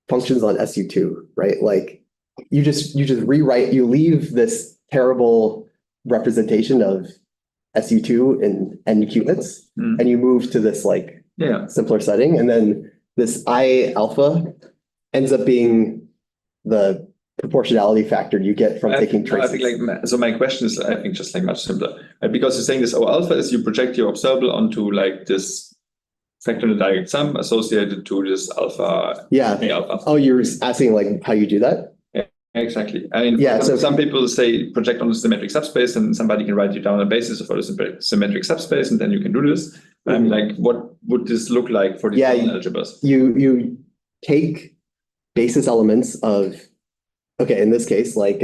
functions on SU2, right? Like you just rewrite, you leave this terrible representation of SU2 in n qubits, and you move to this like simpler setting, and then this I alpha ends up being the proportionality factor you get from taking traces. I think like, so my question is, I think just like much simpler, right? Because you're saying this O alpha is you project your observable onto like this factor in the direct sum associated to this alpha. Yeah. A alpha. Oh, you're asking like how you do that? Yeah, exactly. I mean, yeah. So some people say project on the symmetric subspace, and somebody can write you down a basis for the symmetric subspace, and then you can do this. I mean, like, what would this look like for these algebras? You take basis elements of, okay, in this case, like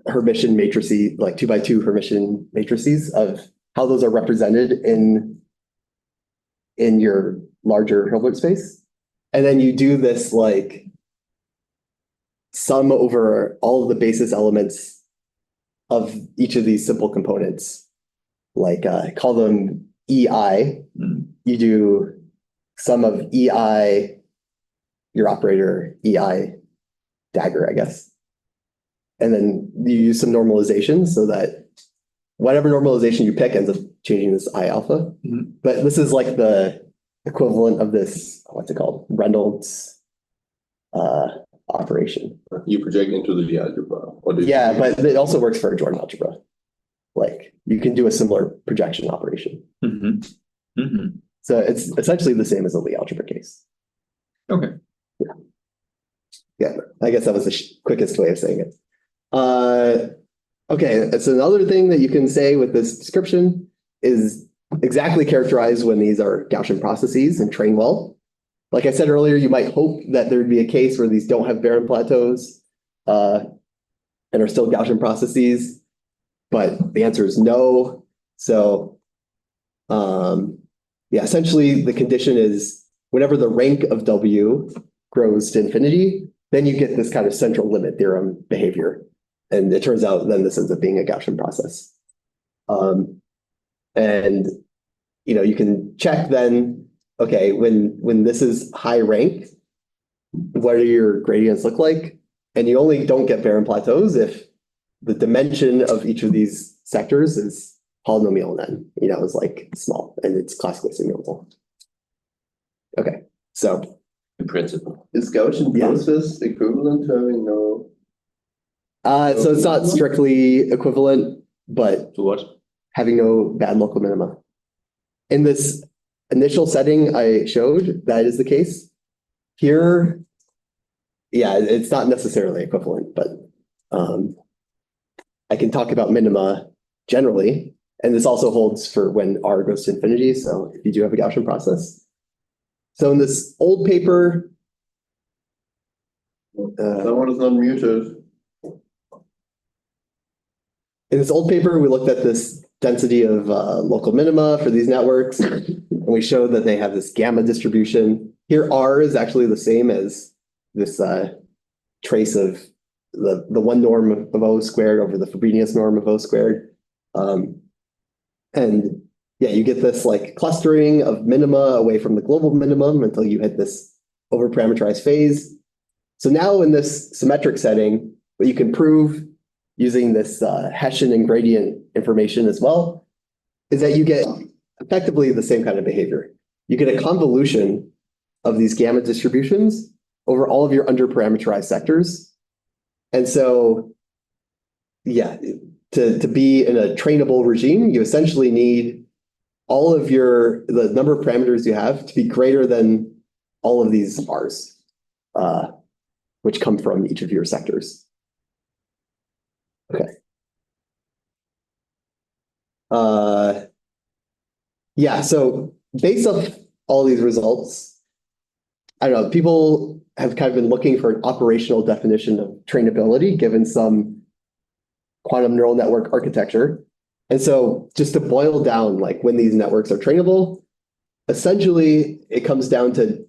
Hermitian matrices, like 2x2 Hermitian matrices of how those are represented in your larger Hilbert space. And then you do this like sum over all of the basis elements of each of these simple components, like call them EI. You do sum of EI, your operator, EI dagger, I guess. And then you use some normalization so that whatever normalization you pick ends up changing this I alpha. But this is like the equivalent of this, what's it called? Reynolds operation. You project into the algebra. Yeah, but it also works for a Jordan algebra. Like you can do a similar projection operation. So it's essentially the same as a Lie algebra case. Okay. Yeah, I guess that was the quickest way of saying it. Okay, it's another thing that you can say with this description is exactly characterize when these are Gaussian processes and train well. Like I said earlier, you might hope that there'd be a case where these don't have barren plateaus and are still Gaussian processes, but the answer is no. So yeah, essentially the condition is whenever the rank of W grows to infinity, then you get this kind of central limit theorem behavior. And it turns out then this ends up being a Gaussian process. And you can check then, okay, when this is high rank, what do your gradients look like? And you only don't get barren plateaus if the dimension of each of these sectors is polynomial n, is like small and it's classically simulable. Okay, so. In principle. Is Gaussian process equivalent to having no? So it's not strictly equivalent, but to what? Having no bad local minima. In this initial setting I showed, that is the case. Here, yeah, it's not necessarily equivalent, but I can talk about minima generally, and this also holds for when R goes to infinity, so if you do have a Gaussian process. So in this old paper, someone is not muted. In this old paper, we looked at this density of local minima for these networks, and we showed that they have this gamma distribution. Here, R is actually the same as this trace of the one norm of O squared over the Frobenius norm of O squared. And yeah, you get this like clustering of minima away from the global minimum until you hit this overparameterized phase. So now in this symmetric setting, what you can prove using this Hessian and gradient information as well, is that you get effectively the same kind of behavior. You get a convolution of these gamma distributions over all of your underparameterized sectors. And so, yeah, to be in a trainable regime, you essentially need all of the number of parameters you have to be greater than all of these R's, which come from each of your sectors. Okay. Yeah, so based off all these results, I don't know, people have kind of been looking for an operational definition of trainability given some quantum neural network architecture. And so just to boil down, like when these networks are trainable, essentially it comes down to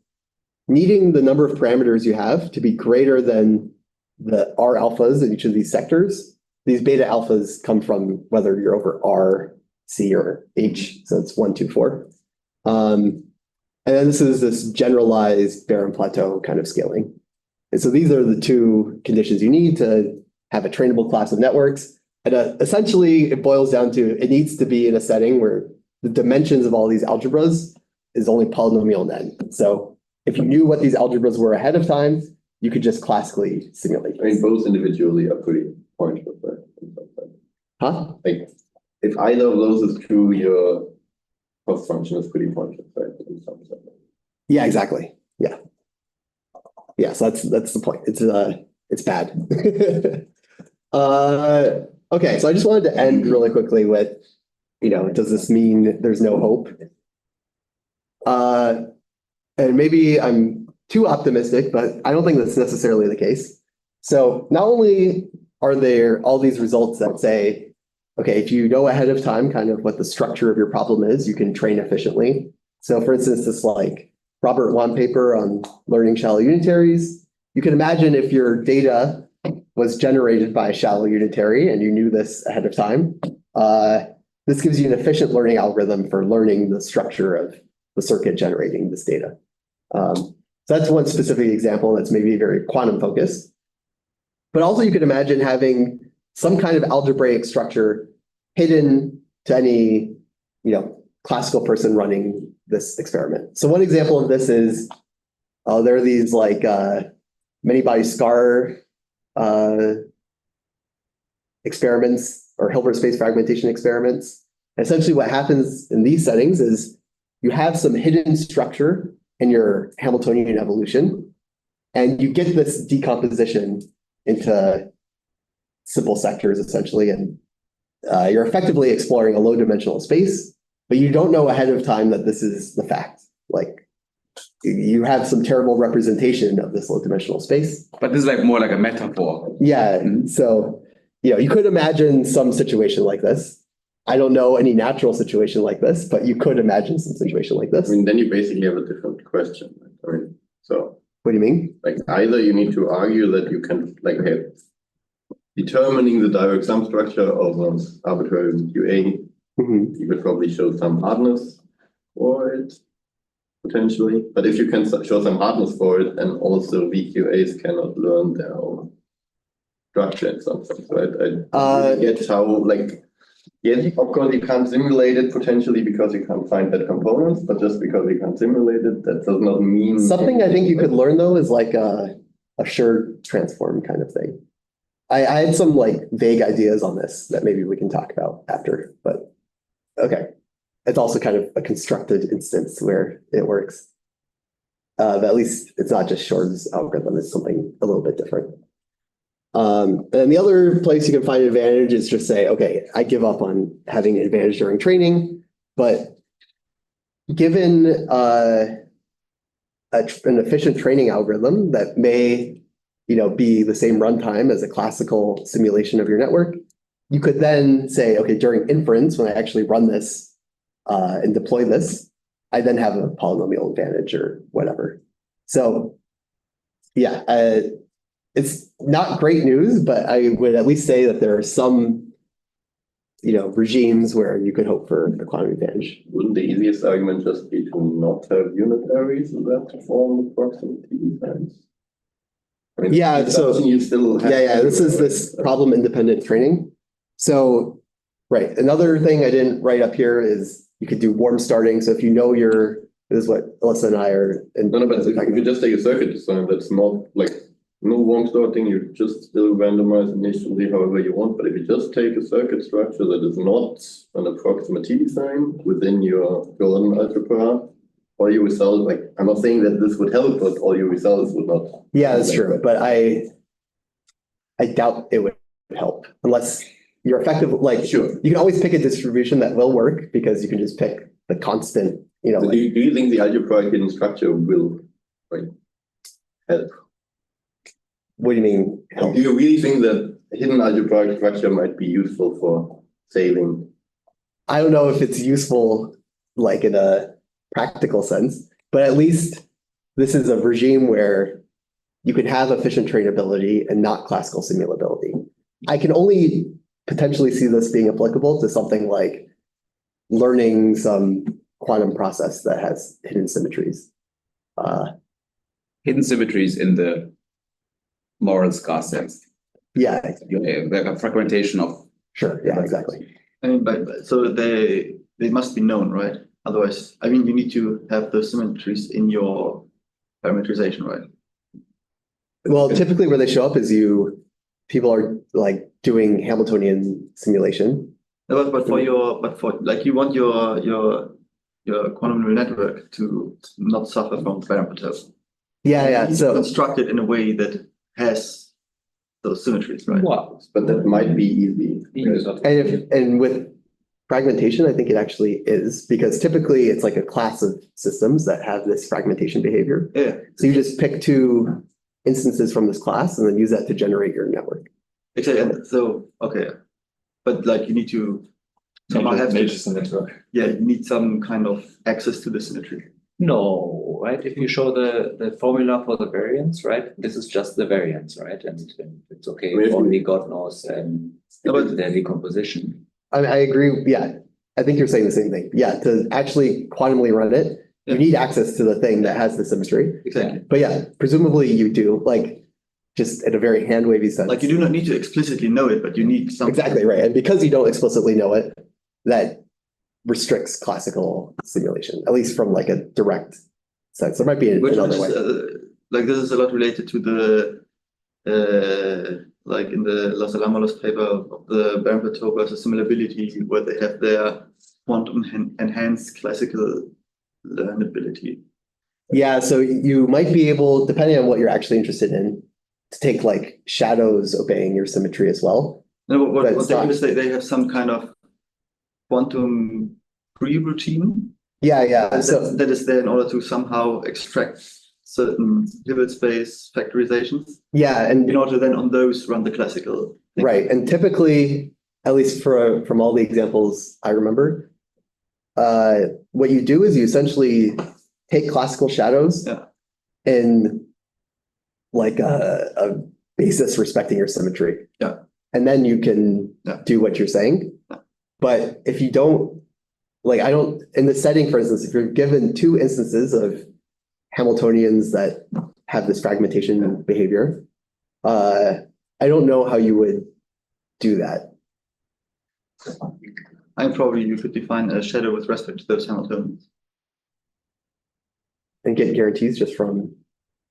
needing the number of parameters you have to be greater than the R alphas in each of these sectors. These beta alphas come from whether you're over R, C, or H, so it's 1, 2, 4. And then this is this generalized barren plateau kind of scaling. And so these are the two conditions you need to have a trainable class of networks. And essentially, it boils down to it needs to be in a setting where the dimensions of all these algebras is only polynomial n. So if you knew what these algebras were ahead of time, you could just classically simulate I mean, this. both individually are pretty pointless, right? Huh? Like, if either of those is true, your cost function is pretty pointless, right? In some sense. Yeah, exactly. Yeah. Yeah, so that's the point. It's bad. Okay, so I just wanted to end really quickly with, does this mean there's no hope? And maybe I'm too optimistic, but I don't think that's necessarily the case. So not only are there all these results that say, okay, if you know ahead of time kind of what the structure of your problem is, you can train efficiently. So for instance, this like Robert Wan paper on learning shallow unitaries, you can imagine if your data was generated by a shallow unitary and you knew this ahead of time, this gives you an efficient learning algorithm for learning the structure of the circuit generating this data. So that's one specific example that's maybe very quantum focused. But also you could imagine having some kind of algebraic structure hidden to any, classical person running this experiment. So one example of this is, there are these like many-body scar experiments or Hilbert space fragmentation experiments. And essentially what happens in these settings is you have some hidden structure in your Hamiltonian evolution, and you get this decomposition into simple sectors essentially. And you're effectively exploring a low-dimensional space, but you don't know ahead of time that this is the fact. Like you have some terrible representation of this low-dimensional space. But this is like more like a metaphor. Yeah, so you could imagine some situation like this. I don't know any natural situation like this, but you could imagine some situation like this. I mean, then you basically have a different question. I mean, so What do you mean? like either you need to argue that you can like have determining the direct sum structure of an arbitrary QA, you could probably show some hardness for it potentially. But if you can show some hardness for it, and also VQAs cannot learn their own structure in some sense, right? I get how like. Yes, of course, you can't simulate it potentially because you can't find that components, but just because you can't simulate it, that does not mean something. I think you could learn though is like a assured transform kind of thing. I had some like vague ideas on this that maybe we can talk about after, but okay. It's also kind of a constructed instance where it works. But at least it's not just Shor's algorithm, it's something a little bit different. And the other place you can find an advantage is just say, okay, I give up on having an advantage during training, but given an efficient training algorithm that may, be the same runtime as a classical simulation of your network, you could then say, okay, during inference, when I actually run this and deploy this, I then have a polynomial advantage or whatever. So yeah, it's not great news, but I would at least say that there are some, regimes where you could hope for a quantum advantage. Wouldn't the easiest argument just be to not have unitaries in that form of proximity defense? I mean, Yeah, so you still have this is this problem independent training. So, right, another thing I didn't write up here is you could do warm starting. So if this is what Alyssa and I are. No, but if you just take a circuit design that's not like no wrong starting, you just still randomize initially however you want, but if you just take a circuit structure that is not an approximate design within your golden algebra, all your results, like, I'm not saying that this would help, but all your results would not. Yeah, that's true, but I doubt it would help unless you're effective, like, Sure. you can always pick a distribution that will work because you can just pick the constant, you know, So like, do you think the algebraic hidden structure will, like, help? what do you mean? help? Do you really think that hidden algebraic structure might be useful for sailing? I don't know if it's useful, like in a practical sense, but at least this is a regime where you can have efficient trainability and not classical simulability. I can only potentially see this being applicable to something like learning some quantum process that has hidden symmetries. Hidden symmetries in the moral scar sense. Yeah, Like a fragmentation of. sure. Yeah, exactly. I mean, so they must be known, right? Otherwise, I mean, you need to have the symmetries in your parameterization, right? Well, typically where they show up is people are like doing Hamiltonian simulation. No, but for like you want your quantum neural network to not suffer from parameters. Yeah, You yeah. need to So construct it in a way that has those symmetries, right? Wow. But that might be easy. and with fragmentation, I think it actually is because typically it's like a class of systems that have this fragmentation behavior. Yeah, So you just pick two instances from this class and then use that to generate your network. exactly. And so, okay, but like you need to somehow have Majors in network. yeah, you need some kind of access to the symmetry. No, right? If you show the formula for the variance, right? This is just the variance, right? And it's okay. Really? Only God knows Yeah, but- their decomposition. I agree. Yeah, I think you're saying the same thing. Yeah, to actually quantumly run it, you Yeah. need access to the thing that has the symmetry. Exactly. But yeah, presumably you do, like, just in a very hand wavy sense. Like you do not need to explicitly know it, but you need some. Exactly right. And because you don't explicitly know it, that restricts classical simulation, at least from like a direct sense. There might be Which another is, way. like this is a lot related to the like in the Los Alamos paper of the Baron-Plateau versus simulability, where they have their quantum enhanced classical learnability. Yeah, so you might be able, depending on what you're actually interested in, to take like shadows obeying your symmetry as well. No, But what it's they not- do is they have some kind of quantum pre-routine Yeah, yeah. So that is there in order to somehow extract certain Hilbert space factorizations yeah, in and order to then on those run the classical thing. right. And typically, at least from all the examples I remember, what you do is you essentially take classical shadows Yeah. in like a basis respecting your symmetry. Yeah. And then you can Yeah. do what you're saying. Yeah. But if you don't, like, I don't, in the setting, for instance, if you're given two instances of Hamiltonians that have this fragmentation behavior, I don't know how you would do that. And probably you could define a shadow with respect to those Hamiltonians. And get guarantees just from,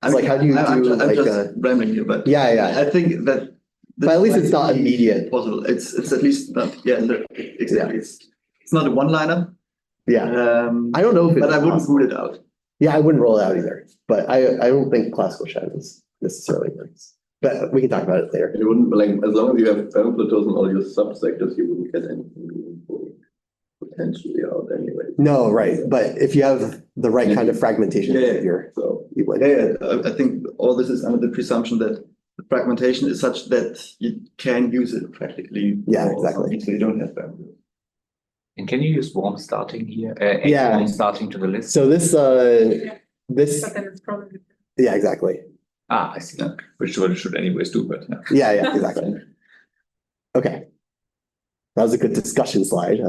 I'm like, how do you I'm do, just, like, I'm just rambling here, but yeah, yeah. I think that. But at least it's not immediate. Possible. It's at least not. Yeah, exactly. It's not a one-liner. Yeah. I don't know if it's But I wouldn't possible. rule it out. Yeah, I wouldn't roll it out either, but I don't think classical shadows necessarily works. But we can talk about it later. You wouldn't, like, as long as you have Baron-Plateaus in all your subsectors, you wouldn't get anything meaningful potentially out anyway. No, right. But if you have the right kind of fragmentation Yeah, yeah. behavior, So, you would. Yeah, I think all this is under the presumption that the fragmentation is such that you can use it practically. Yeah, for exactly. something, so you don't have Baron. And can you use warm starting here? Yeah. Warm starting to the list. So this, But this, then it's probably. yeah, exactly. I see. Yeah, which is what it should anyways do, but yeah. Yeah, yeah, exactly. Okay. That was a good discussion slide.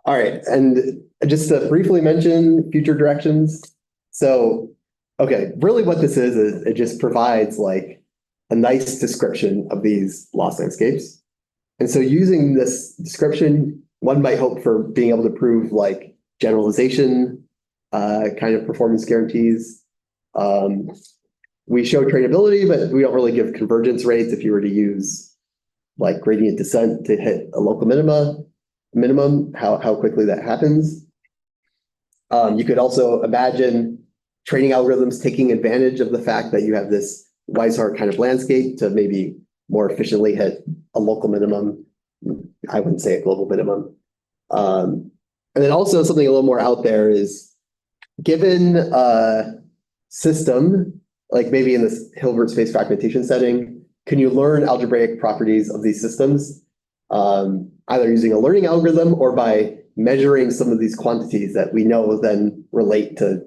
All right, and just to briefly mention future directions. So, okay, really what this is it just provides like a nice description of these loss landscapes. And so using this description, one might hope for being able to prove like generalization kind of performance guarantees. we show trainability, but we don't really give convergence rates if you were to use like gradient descent to hit a local minimum, how quickly that happens. You could also imagine training algorithms taking advantage of the fact that you have this Weishart kind of landscape to maybe more efficiently hit a local minimum. I wouldn't say a global minimum. And then also something a little more out there is given a system, like maybe in this Hilbert space fragmentation setting, can you learn algebraic properties of these systems, either using a learning algorithm or by measuring some of these quantities that we know then relate to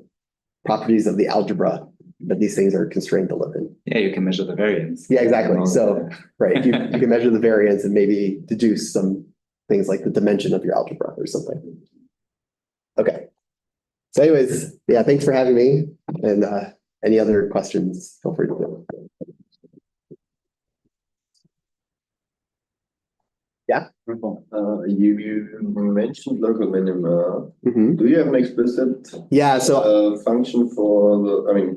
properties of the algebra that these things are constrained to live in. Yeah, you can measure the variance. Yeah, exactly. So, right, you can measure the variance and maybe deduce some things like the dimension of your algebra or something. Okay. So anyways, yeah, thanks for having me. And any other questions, feel free to go. Yeah. You mentioned local minima. Mhm. Do you have an explicit Yeah, so function for the, I mean,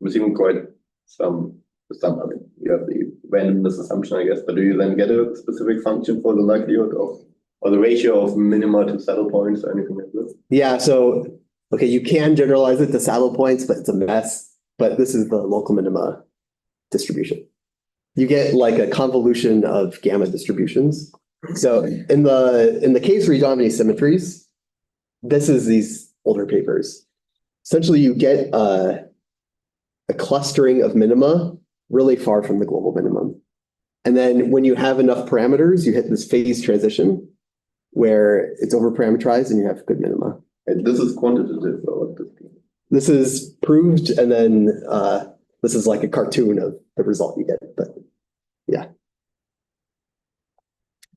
I'm assuming quite some, I mean, you have the randomness assumption, I guess, but do you then get a specific function for the likelihood of, or the ratio of minima to saddle points or anything like this? yeah, so okay, you can generalize it to saddle points, but it's a mess. But this is the local minima distribution. You get like a convolution of gamma distributions. So in the case where you don't have any symmetries, this is these older papers. Essentially, you get a clustering of minima really far from the global minimum. And then when you have enough parameters, you hit this phase transition where it's over-parameterized and you have good minima. And this is quantitative or what? This is proved, and then this is like a cartoon of the result you get. But yeah.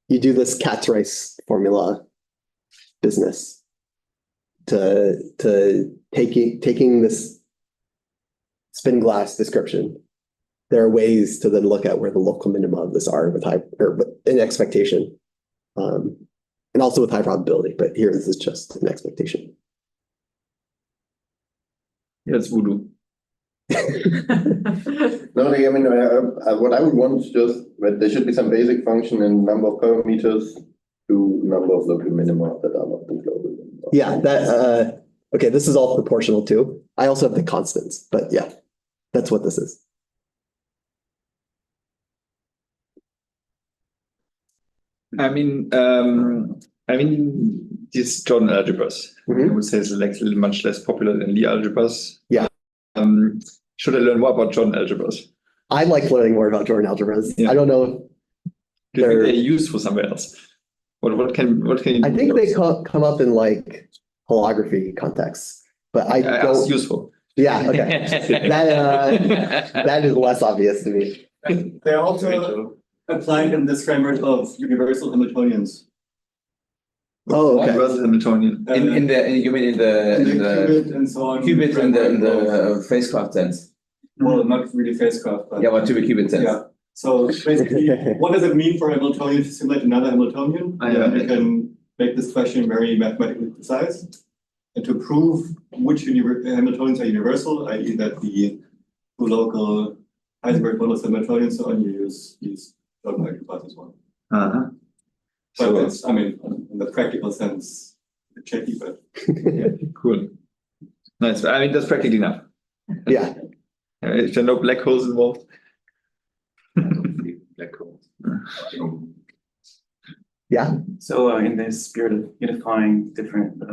You do this cat's rice formula business to taking this spin glass description. There are ways to then look at where the local minima of this are with high or in expectation, and also with high probability. But here this is just an expectation. Yeah, it's voodoo. No, I mean, what I would want is just that there should be some basic function in number of parameters to number of local minima that are not global. Yeah, that okay, this is all proportional too. I also have the constants, but yeah, that's what this is. I mean, these Jordan algebras, I would say, is like much less popular than Lie algebras. Yeah. Should I learn more about Jordan algebras? I like learning more about Jordan algebras. Yeah. I don't know. Do you think they're used for somewhere else? What can you do? I think they come up in like holography contexts, but I don't. That's useful. Yeah. Okay. That is less obvious to me. They're also applied in this framework of universal Hamiltonians. Oh, okay. Universal Hamiltonian. You mean in the qubit and so on. qubit in the phasecraft sense? Well, not really phasecraft, but Yeah, but to the qubit sense. yeah. So basically, what does it mean for a Hamiltonian to simulate another Hamiltonian? Yeah. You can make this question very mathematically precise. And to prove which Hamiltonians are universal, i.e. that the two local Heisenberg models Hamiltonians, so on, you use these Jordan algebras as well. Uh-huh. But So- it's, I mean, in the practical sense, it's tricky, but Cool. Nice. I mean, that's practically enough. Yeah. If there are no black holes involved. Black holes. Yeah. So in the spirit of unifying different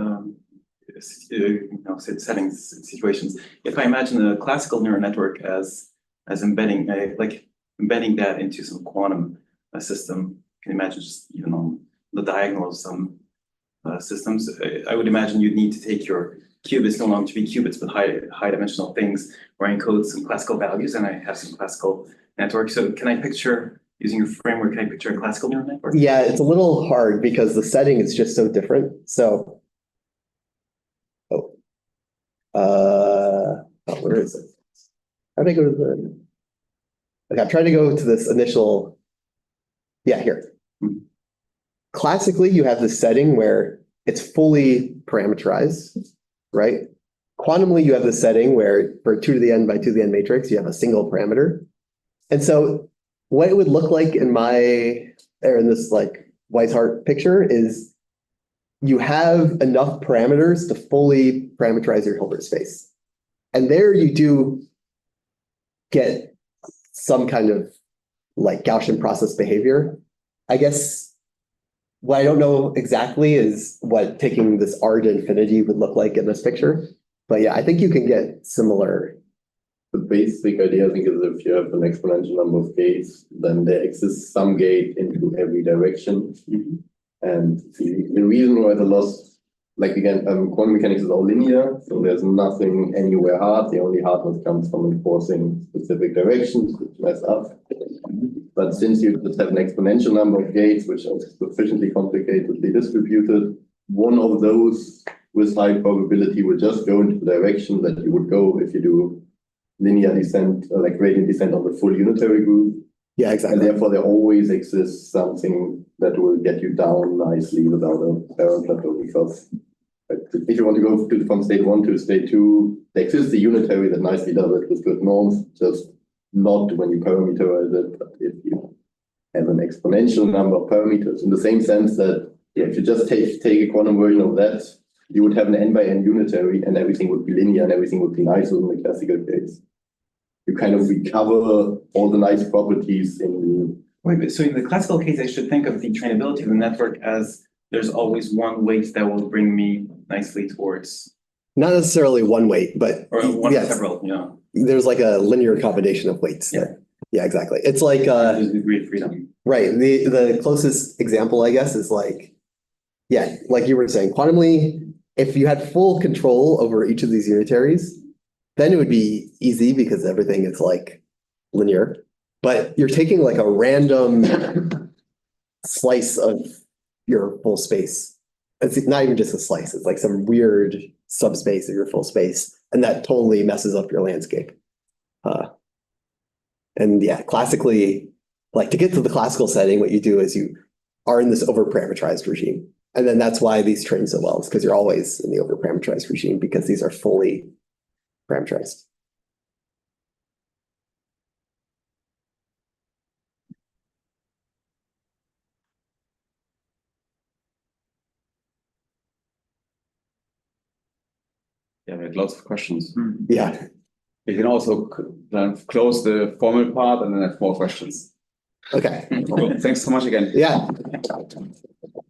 settings, situations, if I imagine a classical neural network as embedding that into some quantum system, you can imagine just even on the diagonal of some systems, I would imagine you'd need to take your qubits no longer to be qubits, but high dimensional things where I encode some classical values, and I have some classical network. So can I picture, using your framework, can I picture a classical neural network? Yeah, it's a little hard because the setting is just so different. So, where is it? How did I go to the? Okay, I'm trying to go to this initial. Yeah, here. Classically, you have this setting where it's fully parameterized, right? quantumly, you have the setting where for 2 to the n by 2 to the n matrix, you have a single parameter. And so what it would look like in this like Weishart picture is you have enough parameters to fully parameterize your Hilbert space. And there you do get some kind of like Gaussian process behavior. I guess what I don't know exactly is what taking this R to infinity would look like in this picture. But yeah, I think you can get similar. The basic idea, I think, is if you have an exponential number of gates, then there exists some gate into every direction. And the reason why the loss, like again, quantum mechanics is all linear, so there's nothing anywhere hard. The only hardness comes from enforcing specific directions, which mess up. But since you just have an exponential number of gates, which are sufficiently complicatedly distributed, one of those with high probability will just go into the direction that you would go if you do linear descent, like gradient descent on the full unitary group. Yeah, exactly. And therefore, there always exists something that will get you down nicely without a parent plateau, because if you want to go from state 1 to state 2, there exists a unitary that nicely does it with good norms, just not when you parameterize it, but if you have an exponential number of parameters, in the same sense that if you just take a quantum version of that, you would have an n by n unitary and everything would be linear and everything would be nice in the classical case. You kind of recover all the nice properties in Wait, so in the classical case, I should think of the trainability of the network as there's always one weight that will bring me nicely towards, Not necessarily one weight, but or one of yes, several, there's like a linear combination of weights. Yeah. Yeah, exactly. It's like there's a degree of freedom. right. The closest example, I guess, is like, yeah, like you were saying, quantumly, if you had full control over each of these unitaries, then it would be easy because everything is like linear. But you're taking like a random slice of your full space. It's not even just a slice, it's like some weird subspace of your full space. And that totally messes up your landscape. And yeah, classically, like to get to the classical setting, what you do is you are in this over-parameterized regime. And then that's why these train so well, is because you're always in the over-parameterized regime because these are fully parameterized. Yeah, we had lots of questions. Yeah. We can also close the formal part and then have more questions. Okay. Thanks so much again. Yeah.